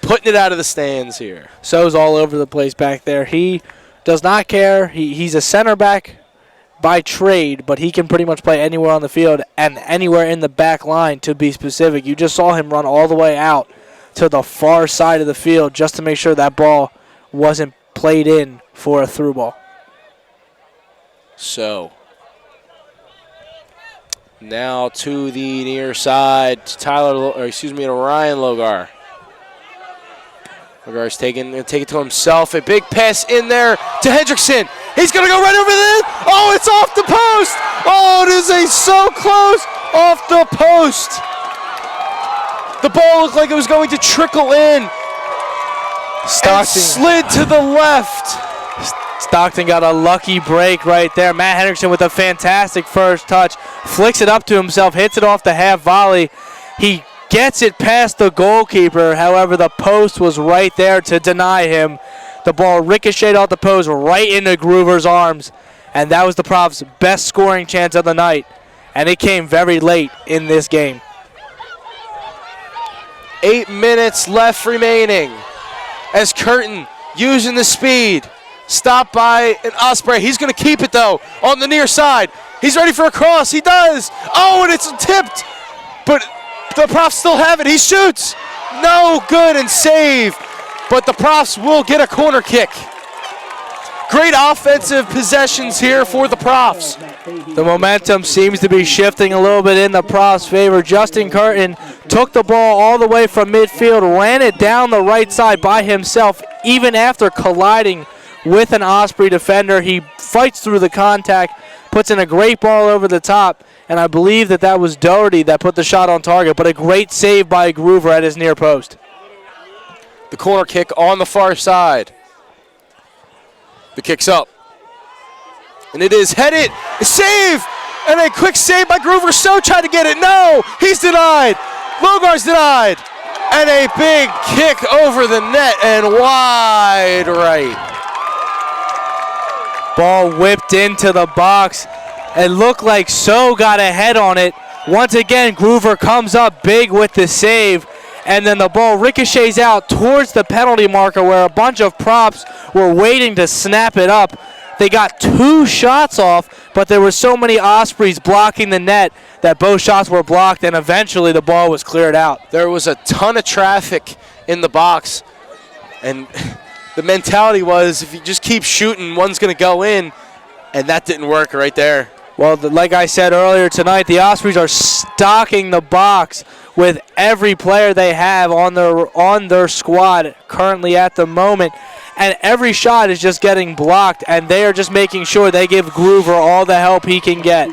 putting it out of the stands here. So's all over the place back there. He does not care. He's a center back by trade, but he can pretty much play anywhere on the field and anywhere in the back line, to be specific. You just saw him run all the way out to the far side of the field just to make sure that ball wasn't played in for a through ball. So now to the near side, to Ryan Logar. Logar's take it to himself. A big pass in there to Hendrickson. He's going to go right over there. Oh, it's off the post. Oh, it is so close off the post. The ball looked like it was going to trickle in. Stockton slid to the left. Stockton got a lucky break right there. Matt Hendrickson with a fantastic first touch. Flicks it up to himself, hits it off the half volley. He gets it past the goalkeeper. However, the post was right there to deny him. The ball ricocheted off the post right into Groover's arms. And that was the Profs' best scoring chance of the night. And it came very late in this game. 8 minutes left remaining as Curtin using the speed. Stopped by an Osprey. He's going to keep it, though, on the near side. He's ready for a cross. He does. Oh, and it's tipped. But the Profs still have it. He shoots. No good and save. But the Profs will get a corner kick. Great offensive possessions here for the Profs. The momentum seems to be shifting a little bit in the Profs' favor. Justin Curtin took the ball all the way from midfield, ran it down the right side by himself, even after colliding with an Osprey defender. He fights through the contact, puts in a great ball over the top, and I believe that was Doherty that put the shot on target, but a great save by Groover at his near post. The corner kick on the far side. The kick's up. And it is headed. A save! And a quick save by Groover. So tried to get it. No! He's denied. Logar's denied. And a big kick over the net and wide right. Ball whipped into the box. It looked like So got a head on it. Once again, Groover comes up big with the save. and then the ball ricochets out towards the penalty marker where a bunch of props were waiting to snap it up. They got 2 shots off, but there were so many Ospreys blocking the net that both shots were blocked, and eventually the ball was cleared out. There was a ton of traffic in the box, and the mentality was if you just keep shooting, one's going to go in, and that didn't work right there. Well, like I said earlier tonight, the Ospreys are stocking the box with every player they have on their squad currently at the moment. And every shot is just getting blocked, and they are just making sure they give Groover all the help he can get.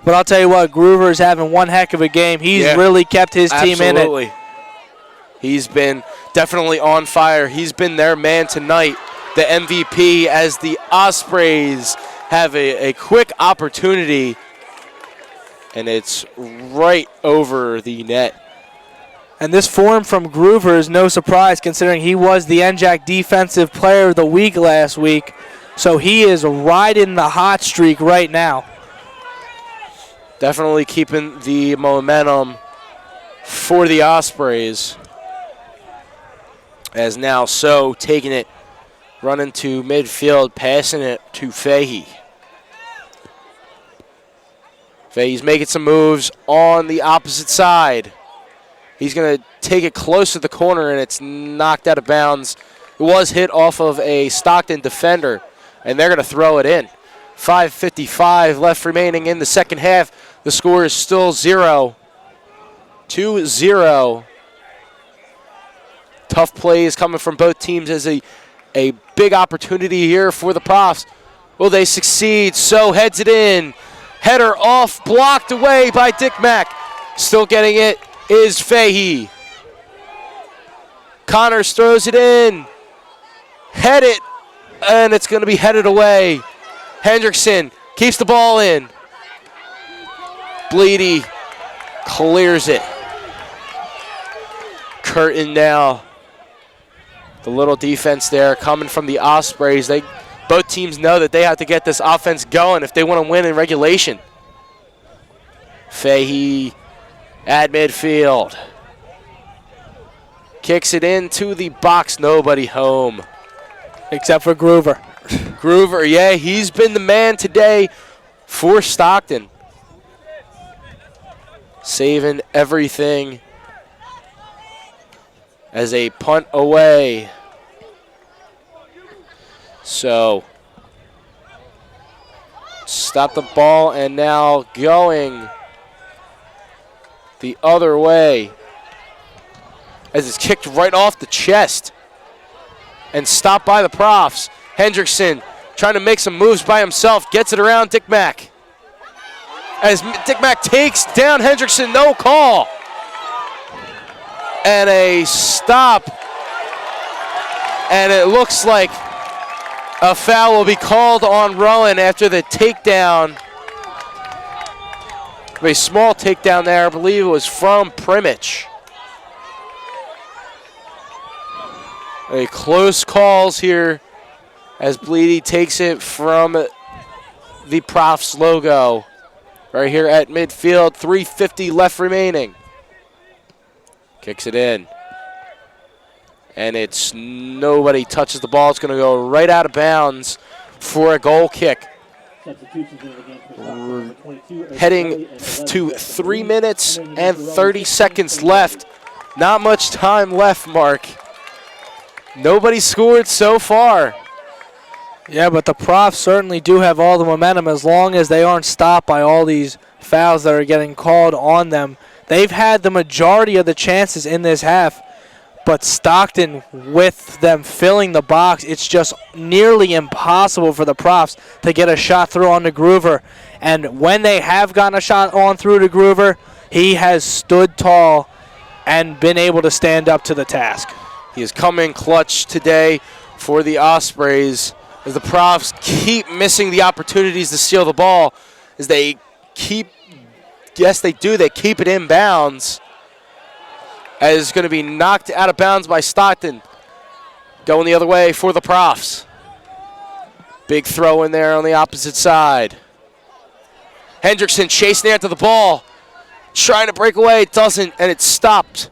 But I'll tell you what, Groover is having one heck of a game. He's really kept his team in it. Absolutely. He's been definitely on fire. He's been their man tonight, the MVP, as the Ospreys have a quick opportunity, and it's right over the net. And this form from Groover is no surprise considering he was the NJAC Defensive Player of the Week last week. So he is riding the hot streak right now. Definitely keeping the momentum for the Ospreys. As now So taking it, running to midfield, passing it to Fahey. Fahey's making some moves on the opposite side. He's going to take it close to the corner, and it's knocked out of bounds. It was hit off of a Stockton defender, and they're going to throw it in. 5:55 left remaining in the second half. The score is still 0-2-0. Tough plays coming from both teams as a big opportunity here for the Profs. Will they succeed? So heads it in. Header off, blocked away by Dick Mack. Still getting it is Fahey. Connors throws it in. Head it, and it's going to be headed away. Hendrickson keeps the ball in. Bleedy clears it. Curtin now. The little defense there coming from the Ospreys. Both teams know that they have to get this offense going if they want to win in regulation. Fahey at midfield. Kicks it into the box. Nobody home. Except for Groover. Groover, yeah, he's been the man today for Stockton. Saving everything as a punt away. So, stop the ball, and now going the other way as it's kicked right off the chest and stopped by the Profs. Hendrickson trying to make some moves by himself, gets it around Dick Mack. As Dick Mack takes down Hendrickson, no call. And a stop. And it looks like a foul will be called on Rowan after the takedown. A small takedown there, I believe it was from Primich. A close calls here as Bleedy takes it from the Profs logo. Right here at midfield, 3:50 left remaining. Kicks it in. And it's nobody touches the ball. It's going to go right out of bounds for a goal kick. Heading to 3 minutes and 30 seconds left. Not much time left, Mark. Nobody scored so far. Yeah, but the Profs certainly do have all the momentum as long as they aren't stopped by all these fouls that are getting called on them. They've had the majority of the chances in this half, but Stockton, with them filling the box, it's just nearly impossible for the Profs to get a shot through on the Groover. And when they have gotten a shot on through to Groover, he has stood tall and been able to stand up to the task. He has come in clutch today for the Ospreys as the Profs keep missing the opportunities to steal the ball. As they keep, yes they do, they keep it in bounds. As it's going to be knocked out of bounds by Stockton. Going the other way for the Profs. Big throw in there on the opposite side. Hendrickson chasing after the ball. trying to break away. It doesn't, and it's stopped.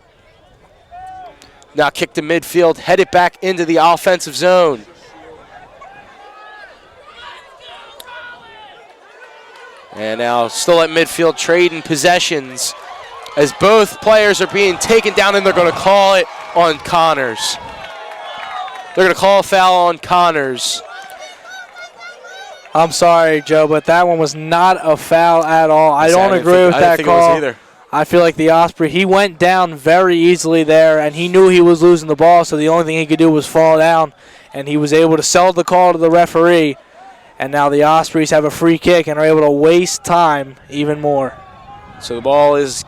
Now kick to midfield, headed back into the offensive zone. And now still at midfield, trading possessions as both players are being taken down, and they're going to call it on Connors. They're going to call a foul on Connors. I'm sorry, Joe, but that one was not a foul at all. I don't agree with that call. I didn't think it was either. I feel like the Osprey, he went down very easily there, and he knew he was losing the ball, so the only thing he could do was fall down, and he was able to sell the call to the referee. And now the Ospreys have a free kick and are able to waste time even more. So the ball is,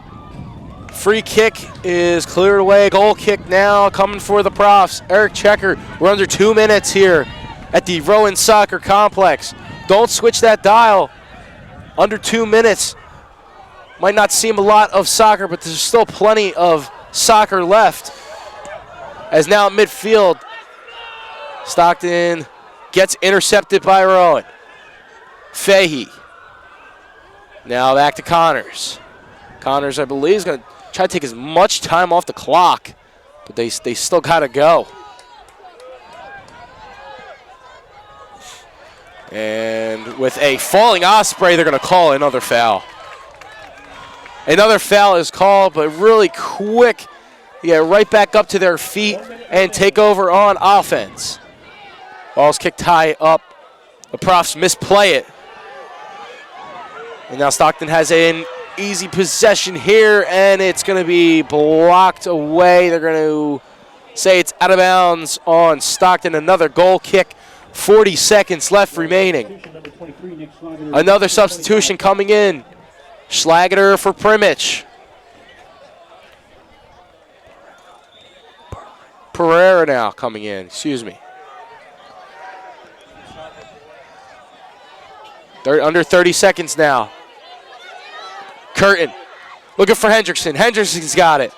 free kick is cleared away. Goal kick now coming for the Profs. Eric Checker, we're under 2 minutes here at the Rowan Soccer Complex. Don't switch that dial. Under 2 minutes. Might not seem a lot of soccer, but there's still plenty of soccer left. As now at midfield, Stockton gets intercepted by Rowan. Fahey. Now back to Connors. Connors, I believe, is going to try to take as much time off the clock, but they still got to go. And with a falling Osprey, they're going to call another foul. Another foul is called, but really quick. They get right back up to their feet and take over on offense. Ball's kicked high up. The Profs misplay it. And now Stockton has an easy possession here, and it's going to be blocked away. They're going to say it's out of bounds on Stockton. Another goal kick. 40 seconds left remaining. Another substitution coming in. Schlageter for Primich. Pereira now coming in, excuse me. Under 30 seconds now. Curtin looking for Hendrickson. Hendrickson's got it.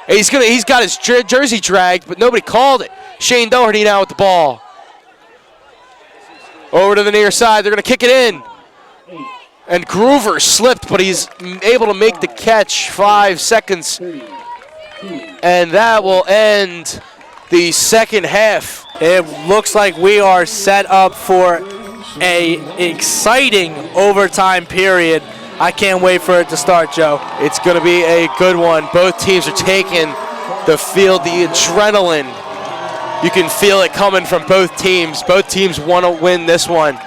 He's got his jersey dragged, but nobody called it. Shane Doherty now with the ball. Over to the near side. They're going to kick it in. And Groover slipped, but he's able to make the catch. 5 seconds. And that will end the second half. It looks like we are set up for an exciting overtime period. I can't wait for it to start, Joe. It's going to be a good one. Both teams are taking the field, the adrenaline. You can feel it coming from both teams. Both teams want to win this one.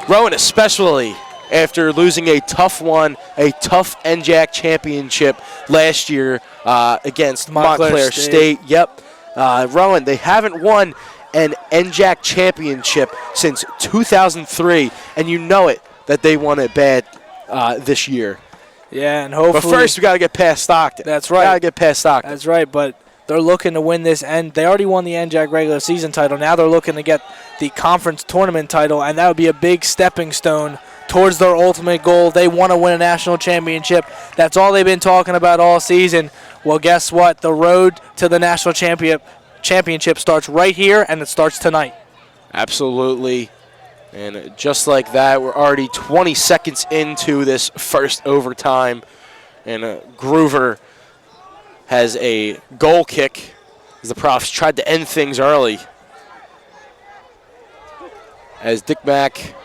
Rowan especially, after losing a tough one, a tough NJAC championship last year against Montclair State. Yep. Rowan, they haven't won an NJAC championship since 2003, and you know it that they won it bad this year. Yeah, and hopefully. But first, we got to get past Stockton. That's right. Got to get past Stockton. That's right, but they're looking to win this, and they already won the NJAC regular season title. Now they're looking to get the conference tournament title, and that would be a big stepping stone towards their ultimate goal. They want to win a national championship. That's all they've been talking about all season. Well, guess what? The road to the national championship starts right here, and it starts tonight. Absolutely. And just like that, we're already 20 seconds into this first overtime. And Groover has a goal kick as the Profs tried to end things early. As Dick Mack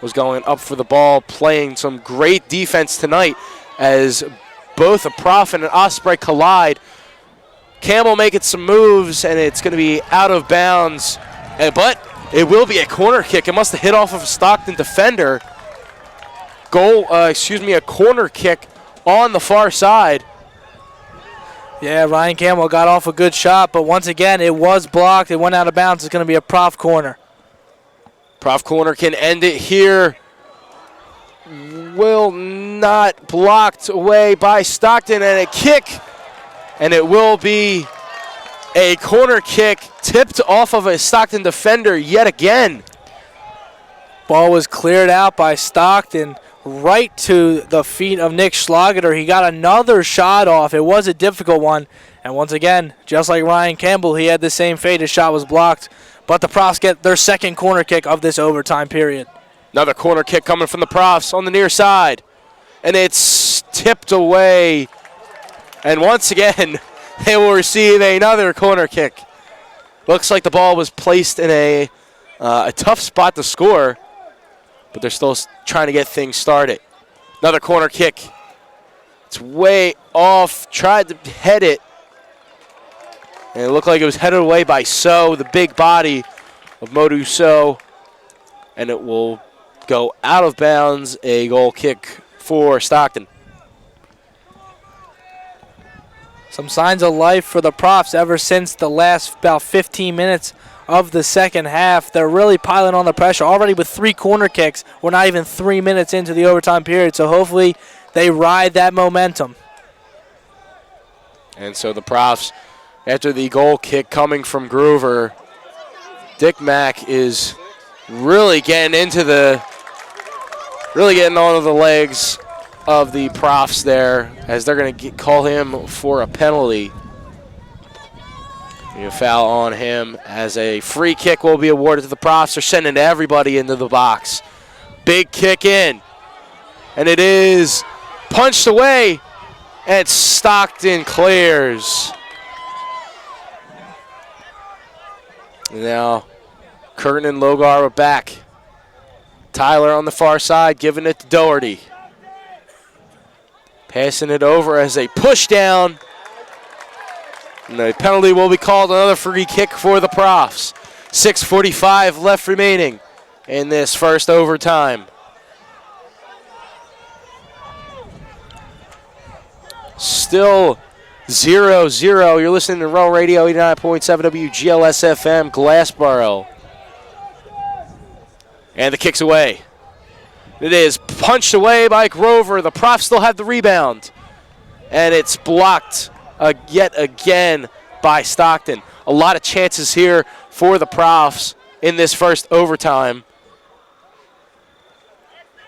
was going up for the ball, playing some great defense tonight as both a Prof and an Osprey collide. Campbell making some moves, and it's going to be out of bounds. But it will be a corner kick. It must have hit off of a Stockton defender. A corner kick on the far side. Yeah, Ryan Campbell got off a good shot, but once again, it was blocked. It went out of bounds. It's going to be a Prof corner. Prof corner can end it here. Will not, blocked away by Stockton, and a kick. And it will be a corner kick tipped off of a Stockton defender yet again. Ball was cleared out by Stockton right to the feet of Nick Schlageter. He got another shot off. It was a difficult one. And once again, just like Ryan Campbell, he had the same fate. His shot was blocked. But the Profs get their second corner kick of this overtime period. Another corner kick coming from the Profs on the near side. and it's tipped away. And once again, they will receive another corner kick. Looks like the ball was placed in a tough spot to score, but they're still trying to get things started. Another corner kick. It's way off. Tried to head it. And it looked like it was headed away by So, the big body of Modu So. And it will go out of bounds, a goal kick for Stockton. Some signs of life for the Profs ever since the last about 15 minutes of the second half. They're really piling on the pressure already with 3 corner kicks. We're not even 3 minutes into the overtime period, so hopefully they ride that momentum. And so the Profs, after the goal kick coming from Groover, Dick Mack is really getting onto the legs of the Profs there, as they're going to call him for a penalty. A foul on him, as a free kick will be awarded to the Profs. They're sending everybody into the box. Big kick in, and it is punched away, and Stockton clears. Now, Curtin and Logar are back. Tyler on the far side, giving it to Doherty. Passing it over as a push down. And the penalty will be called. Another free kick for the Profs. 6:45 left remaining in this first overtime. Still 0-0. You're listening to Rowan Radio 89.7 WGLS FM, Glassboro. And the kick's away. It is punched away by Grover. The Profs still have the rebound. And it's blocked yet again by Stockton. A lot of chances here for the Profs in this first overtime.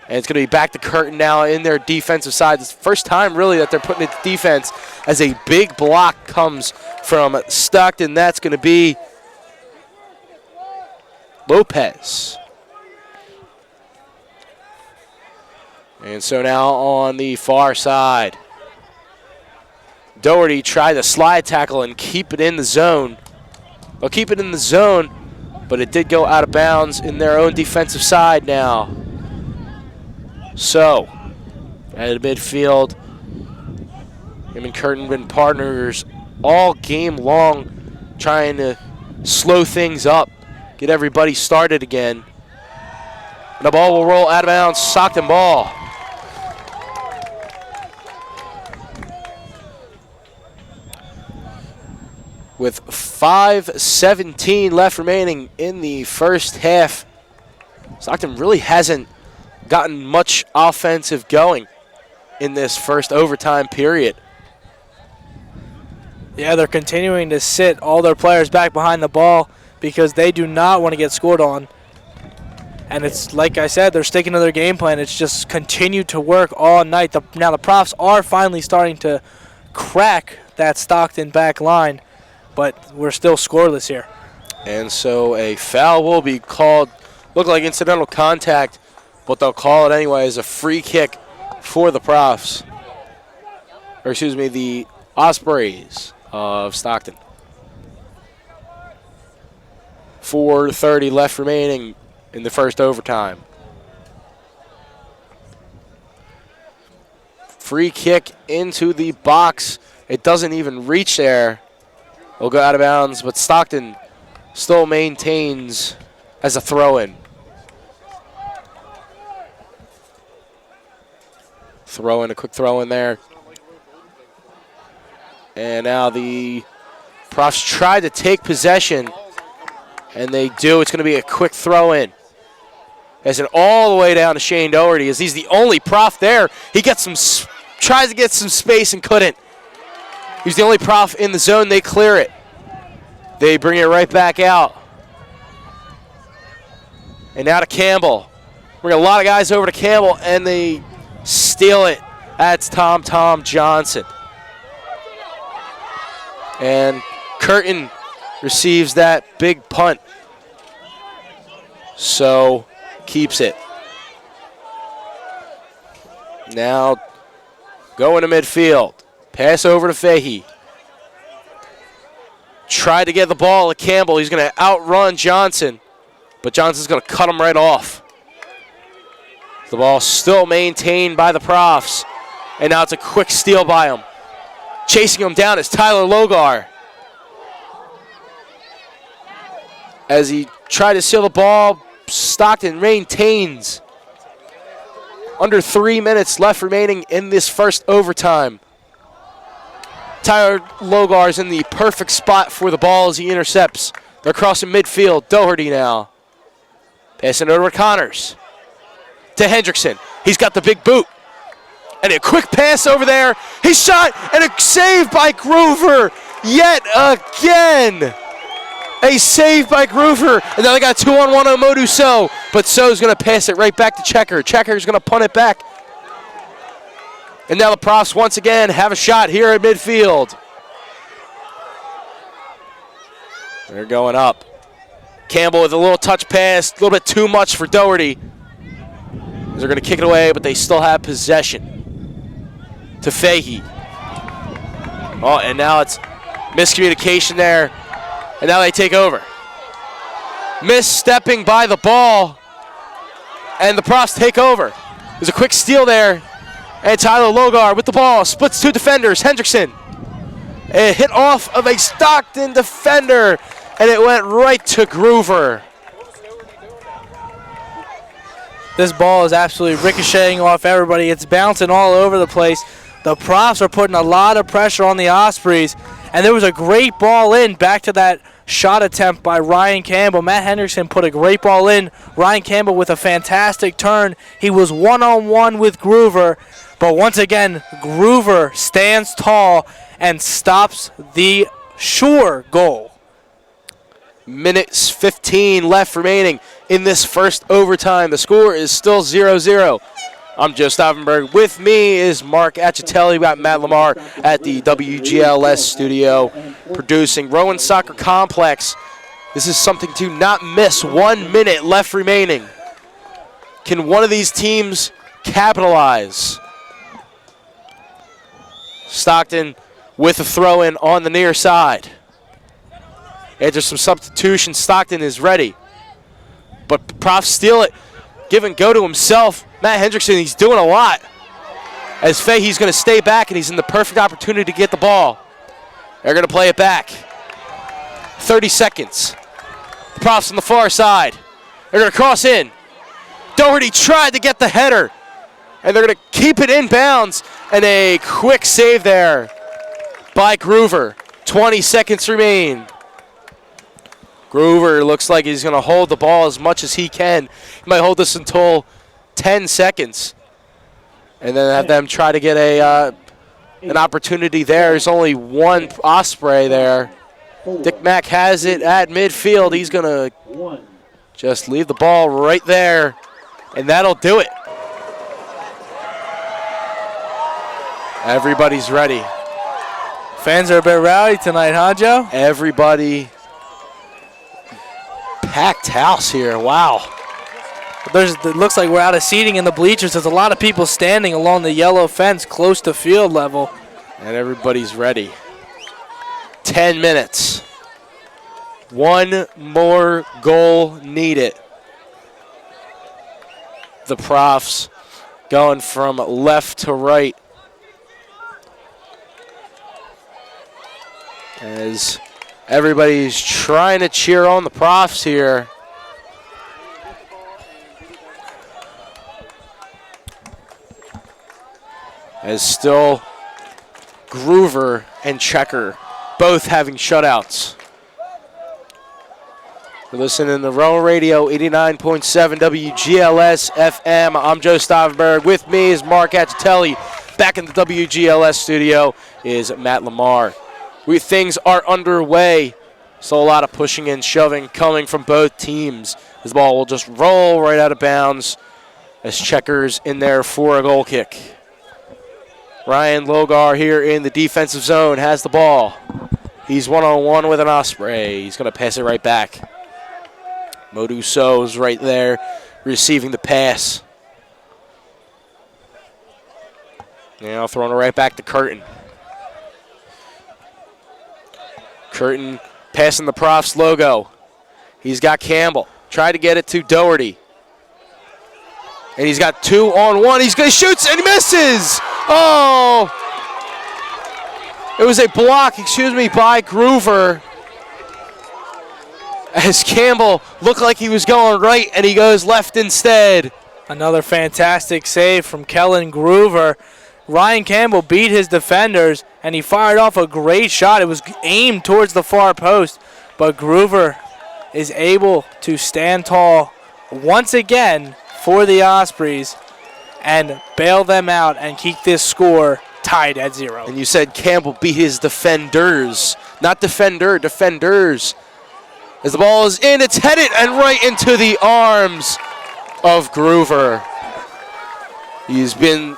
And it's going to be back to Curtin now in their defensive side. It's the first time, really, that they're putting it to defense as a big block comes from Stockton. That's going to be Lopez. And so now on the far side, Doherty tried to slide tackle and keep it in the zone. They'll keep it in the zone, but it did go out of bounds in their own defensive side now. So, at the midfield, him and Curtin have been partners all game long, trying to slow things up, get everybody started again. And the ball will roll out of bounds. Stockton ball. With 5:17 left remaining in the first half, Stockton really hasn't gotten much offensive going in this first overtime period. Yeah, they're continuing to sit all their players back behind the ball because they do not want to get scored on. And it's like I said, they're sticking to their game plan. It's just continue to work all night. Now the Profs are finally starting to crack that Stockton back line, but we're still scoreless here. And so a foul will be called. Looked like incidental contact, but they'll call it anyway as a free kick for the Profs. Or excuse me, the Ospreys of Stockton. 4:30 left remaining in the first overtime. Free kick into the box. It doesn't even reach there. It'll go out of bounds, but Stockton still maintains as a throw-in. A quick throw-in there. And now the Profs try to take possession, and they do. It's going to be a quick throw-in. As it all the way down to Shane Doherty, as he's the only Prof there. He tries to get some space and couldn't. He's the only Prof in the zone. They clear it. They bring it right back out. And now to Campbell. Bring a lot of guys over to Campbell, and they steal it. That's Tom Johnson. And Curtin receives that big punt. So keeps it. Now Going to midfield. Pass over to Fahey. Tried to get the ball to Campbell. He's going to outrun Johnson, but Johnson's going to cut him right off. The ball still maintained by the Profs, and now it's a quick steal by him. Chasing him down is Tyler Logar. As he tried to steal the ball, Stockton maintains. Under 3 minutes left remaining in this first overtime. Tyler Logar's in the perfect spot for the ball as he intercepts. They're crossing midfield. Doherty now. Passing over to Connors. To Hendrickson. He's got the big boot. And a quick pass over there. He shot, and a save by Groover yet again. A save by Groover. And now they got 2-on-1 on Modu So. But So's going to pass it right back to Checker. Checker's going to punt it back. And now the Profs once again have a shot here at midfield. They're going up. Campbell with a little touch pass. A little bit too much for Doherty. They're going to kick it away, but they still have possession. To Fahey. Oh, and now it's miscommunication there. And now they take over. Misstepping by the ball. And the Profs take over. There's a quick steal there. And Tyler Logar with the ball. Splits two defenders. Hendrickson. A hit off of a Stockton defender. And it went right to Groover. This ball is absolutely ricocheting off everybody. It's bouncing all over the place. The Profs are putting a lot of pressure on the Ospreys. And there was a great ball in back to that shot attempt by Ryan Campbell. Matt Hendrickson put a great ball in. Ryan Campbell with a fantastic turn. He was one-on-one with Groover. But once again, Groover stands tall and stops the sure goal. Minutes 15 left remaining in this first overtime. The score is still 0-0. I'm Joe Stauffenberg. With me is Mark Acitelli. We got Matt Lamar at the WGLS studio producing Rowan Soccer Complex. This is something to not miss. 1 minute left remaining. Can one of these teams capitalize? Stockton with a throw-in on the near side. After some substitution, Stockton is ready. But Profs steal it. Give and go to himself. Matt Hendrickson, he's doing a lot. As Fahey's going to stay back, and he's in the perfect opportunity to get the ball. They're going to play it back. 30 seconds. The Profs on the far side. They're going to cross in. Doherty tried to get the header. And they're going to keep it in bounds. And a quick save there by Groover. 20 seconds remain. Groover looks like he's going to hold the ball as much as he can. He might hold this until 10 seconds. And then have them try to get an opportunity there. There's only one Osprey there. Dick Mack has it at midfield. He's going to just leave the ball right there. And that'll do it. Everybody's ready. Fans are a bit rowdy tonight, huh, Joe? Everybody. Packed house here. Wow. It looks like we're out of seating in the bleachers. There's a lot of people standing along the yellow fence close to field level. And everybody's ready. 10 minutes. One more goal needed. The Profs going from left to right. As everybody's trying to cheer on the Profs here. As still Groover and Checker both having shutouts. We're listening to Rowan Radio 89.7 WGLS FM. I'm Joe Stauffenberg. With me is Mark Acitelli. Back in the WGLS studio is Matt Lamar. Things are underway. So a lot of pushing and shoving coming from both teams. This ball will just roll right out of bounds as Checker's in there for a goal kick. Ryan Logar here in the defensive zone has the ball. He's one-on-one with an Osprey. He's going to pass it right back. Modu So's right there receiving the pass. Now throwing it right back to Curtin. Curtin passing the Profs logo. He's got Campbell. Tried to get it to Doherty. And he's got 2-on-1. He's going to shoot and he misses. Oh! It was a block, by Groover. As Campbell looked like he was going right and he goes left instead. Another fantastic save from Kellen Groover. Ryan Campbell beat his defenders and he fired off a great shot. It was aimed towards the far post, but Groover is able to stand tall once again for the Ospreys and bail them out and keep this score tied at 0. And you said Campbell beat his defenders, not defenders. As the ball is in, it's headed and right into the arms of Groover. He's been,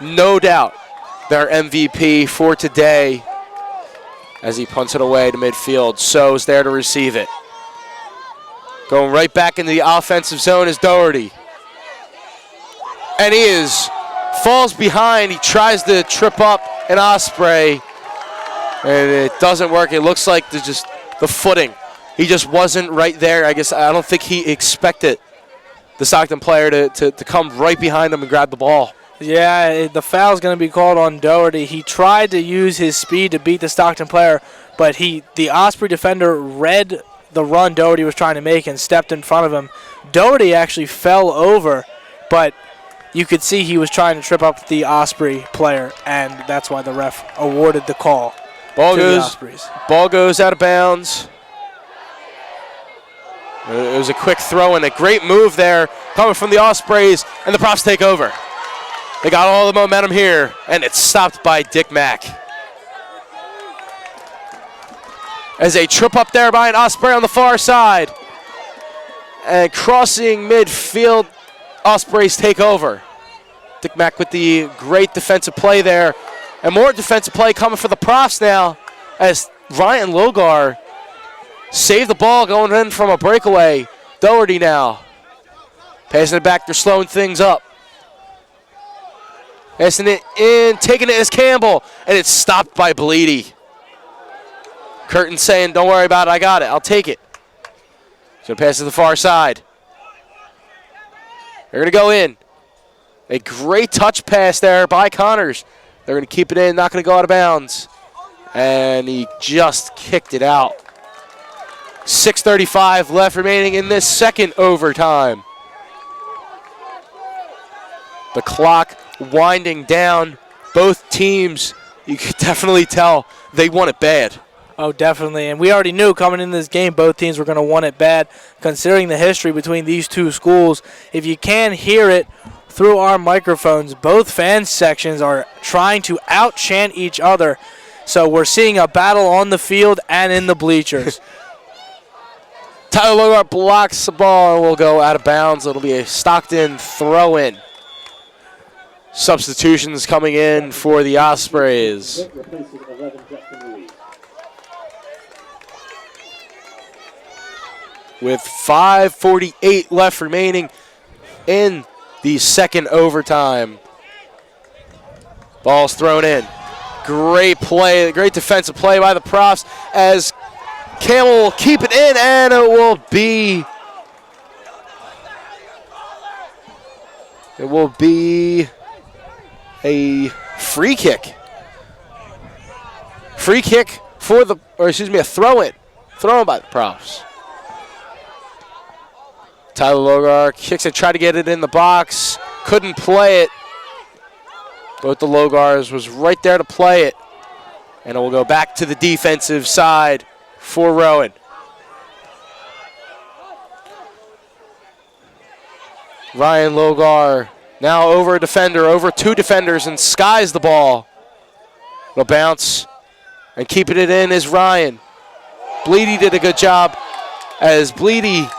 no doubt, their MVP for today as he punts it away to midfield. So's there to receive it. Going right back into the offensive zone is Doherty. And he falls behind. He tries to trip up an Osprey, and it doesn't work. It looks like just the footing. He just wasn't right there. I don't think he expected the Stockton player to come right behind him and grab the ball. Yeah, the foul's going to be called on Doherty. He tried to use his speed to beat the Stockton player, but the Osprey defender read the run Doherty was trying to make and stepped in front of him. Doherty actually fell over, but you could see he was trying to trip up the Osprey player, and that's why the ref awarded the call to the Ospreys. Ball goes out of bounds. It was a quick throw and a great move there coming from the Ospreys, and the Profs take over. They got all the momentum here, and it's stopped by Dick Mack. As a trip up there by an Osprey on the far side. And crossing midfield, Ospreys take over. Dick Mack with the great defensive play there. And more defensive play coming for the Profs now as Ryan Logar saved the ball going in from a breakaway. Doherty now. Passing it back, they're slowing things up. Passing it in, taking it as Campbell, and it's stopped by Bleedy. Curtin saying, don't worry about it, I got it, I'll take it. So pass to the far side. They're going to go in. A great touch pass there by Connors. They're going to keep it in, not going to go out of bounds. And he just kicked it out. 6:35 left remaining in this second overtime. The clock winding down. Both teams, you could definitely tell they want it bad. Oh, definitely. And we already knew coming into this game both teams were going to want it bad, considering the history between these two schools. If you can hear it through our microphones, both fan sections are trying to out-chant each other. So we're seeing a battle on the field and in the bleachers. Tyler Logar blocks the ball and will go out of bounds. It'll be a Stockton throw-in. Substitutions coming in for the Ospreys. With 5:48 left remaining in the second overtime. Ball's thrown in. Great play, great defensive play by the Profs as Campbell will keep it in, and it will be a free kick. Free kick for a throw-in. Thrown by the Profs. Tyler Logar kicks it, tried to get it in the box. Couldn't play it. Both the Logars was right there to play it. And it will go back to the defensive side for Rowan. Ryan Logar now over a defender, over two defenders, and skies the ball. It'll bounce, and keeping it in is Ryan. Bleedy did a good job as Bleedy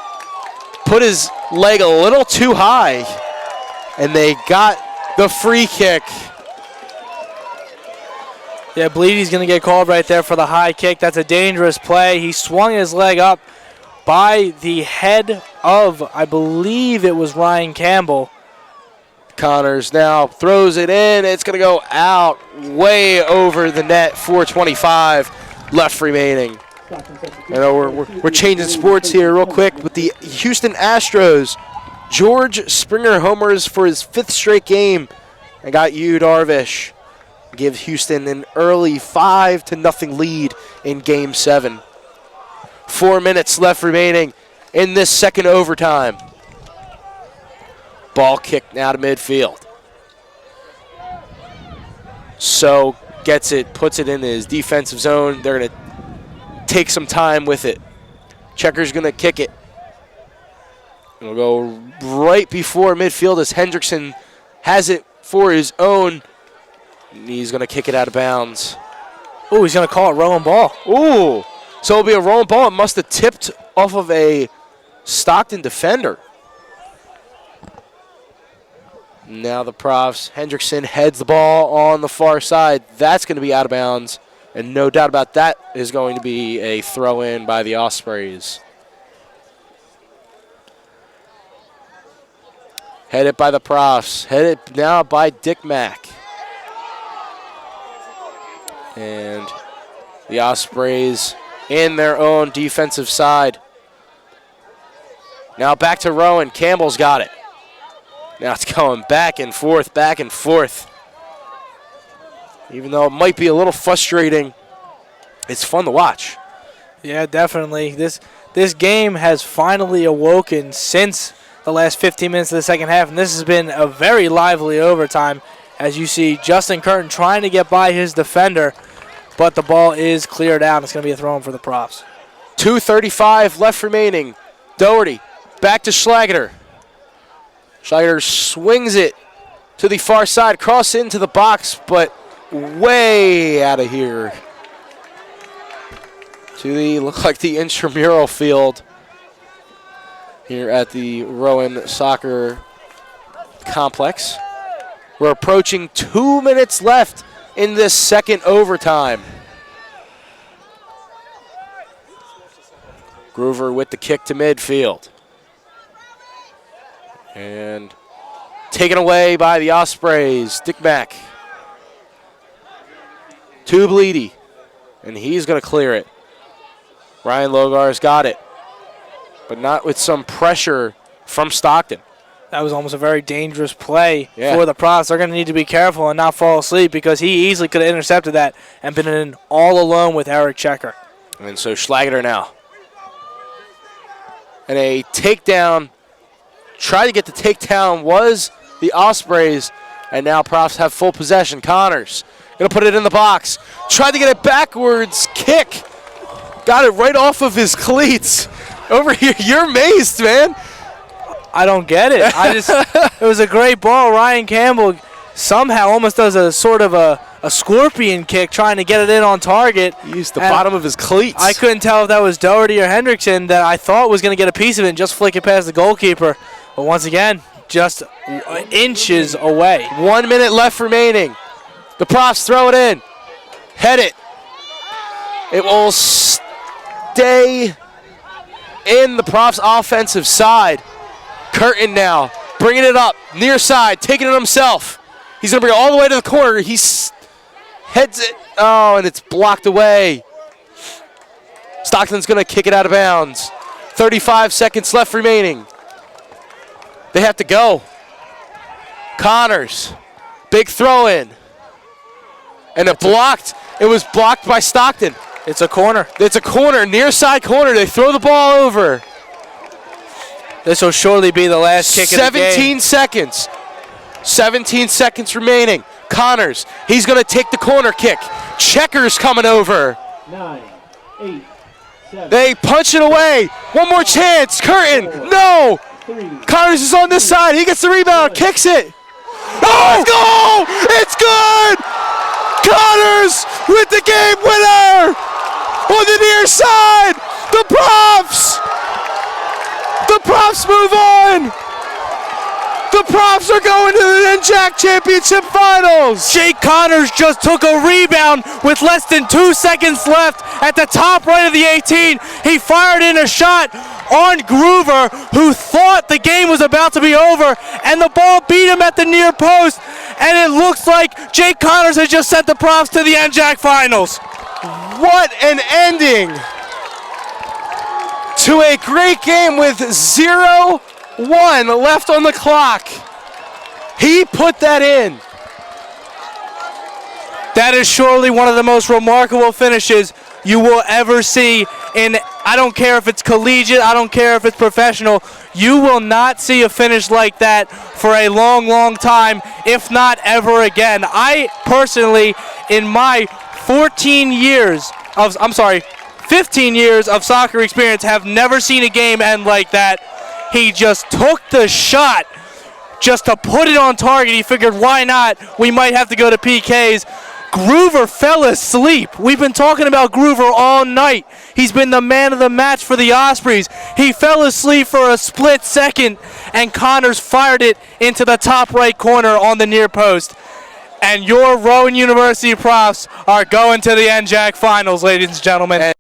put his leg a little too high, and they got the free kick. Yeah, Bleedy's going to get called right there for the high kick. That's a dangerous play. He swung his leg up by the head of, I believe it was Ryan Campbell. Connors now throws it in. It's going to go out way over the net. 4:25 left remaining. I know we're changing sports here real quick with the Houston Astros. George Springer homers for his 5th straight game and got Yu Darvish. Give Houston an early 5-0 lead in Game 7. 4 minutes left remaining in this second overtime. Ball kicked now to midfield. So gets it, puts it in his defensive zone. They're going to take some time with it. Checker's going to kick it. It'll go right before midfield as Hendrickson has it for his own. And he's going to kick it out of bounds. Oh, he's going to call it rolling ball. Ooh. So it'll be a rolling ball. It must have tipped off of a Stockton defender. Now the Profs. Hendrickson heads the ball on the far side. That's going to be out of bounds. And no doubt about that is going to be a throw-in by the Ospreys. Headed by the Profs. Headed now by Dick Mack. And the Ospreys in their own defensive side. Now back to Rowan. Campbell's got it. Now it's going back and forth, back and forth. Even though it might be a little frustrating, it's fun to watch. Yeah, definitely. This game has finally awoken since the last 15 minutes of the second half, and this has been a very lively overtime as you see Justin Curtin trying to get by his defender, but the ball is cleared out. It's going to be a throw-in for the Profs. 2:35 left remaining. Doherty back to Schlageter. Schlageter swings it to the far side, cross into the box, but way out of here. To the, look like the intramural field here at the Rowan Soccer Complex. We're approaching 2 minutes left in this second overtime. Groover with the kick to midfield. And taken away by the Ospreys. Dick Mack. To Bleedy. And he's going to clear it. Ryan Logar's got it. But not with some pressure from Stockton. That was almost a very dangerous play for the Profs. They're going to need to be careful and not fall asleep because he easily could have intercepted that and been in all alone with Eric Checker. And so Schlageter now. And a takedown. Tried to get the takedown was the Ospreys. And now Profs have full possession. Connors going to put it in the box. Tried to get it backwards. Kick. Got it right off of his cleats. Over here. You're amazed, man. I don't get it. It was a great ball. Ryan Campbell somehow almost does a sort of a scorpion kick trying to get it in on target. He used the bottom of his cleats. I couldn't tell if that was Doherty or Hendrickson that I thought was going to get a piece of it and just flick it past the goalkeeper. But once again, just inches away. 1 minute left remaining. The Profs throw it in. Head it. It will stay in the Profs' offensive side. Curtin now bringing it up near side, taking it himself. He's going to bring it all the way to the corner. He heads it. Oh, and it's blocked away. Stockton's going to kick it out of bounds. 35 seconds left remaining. They have to go. Connors, big throw in. And it was blocked by Stockton. It's a corner. It's a corner, near side corner. They throw the ball over. This will surely be the last kick of the game. 17 seconds. 17 seconds remaining. Connors, he's going to take the corner kick. Checker's coming over. 9, 8, 7. They punch it away. One more chance. Curtin, no. 3. Connors is on this side. He gets the rebound, kicks it. Oh, it's goal! It's good! Connors with the game winner on the near side. The Profs! The Profs move on! The Profs are going to the NJAC Championship Finals! Jake Connors just took a rebound with less than 2 seconds left at the top right of the 18. He fired in a shot on Groover, who thought the game was about to be over, and the ball beat him at the near post, and it looks like Jake Connors has just sent the Profs to the NJAC Finals. What an ending to a great game with 0-1 left on the clock. He put that in. That is surely one of the most remarkable finishes you will ever see in, I don't care if it's collegiate, I don't care if it's professional, you will not see a finish like that for a long, long time, if not ever again. I personally, in my 15 years of soccer experience, have never seen a game end like that. He just took the shot just to put it on target. He figured, why not? We might have to go to PKs. Groover fell asleep. We've been talking about Groover all night. He's been the man of the match for the Ospreys. He fell asleep for a split second, and Connors fired it into the top right corner on the near post. And your Rowan University Profs are going to the NJAC Finals, ladies and gentlemen.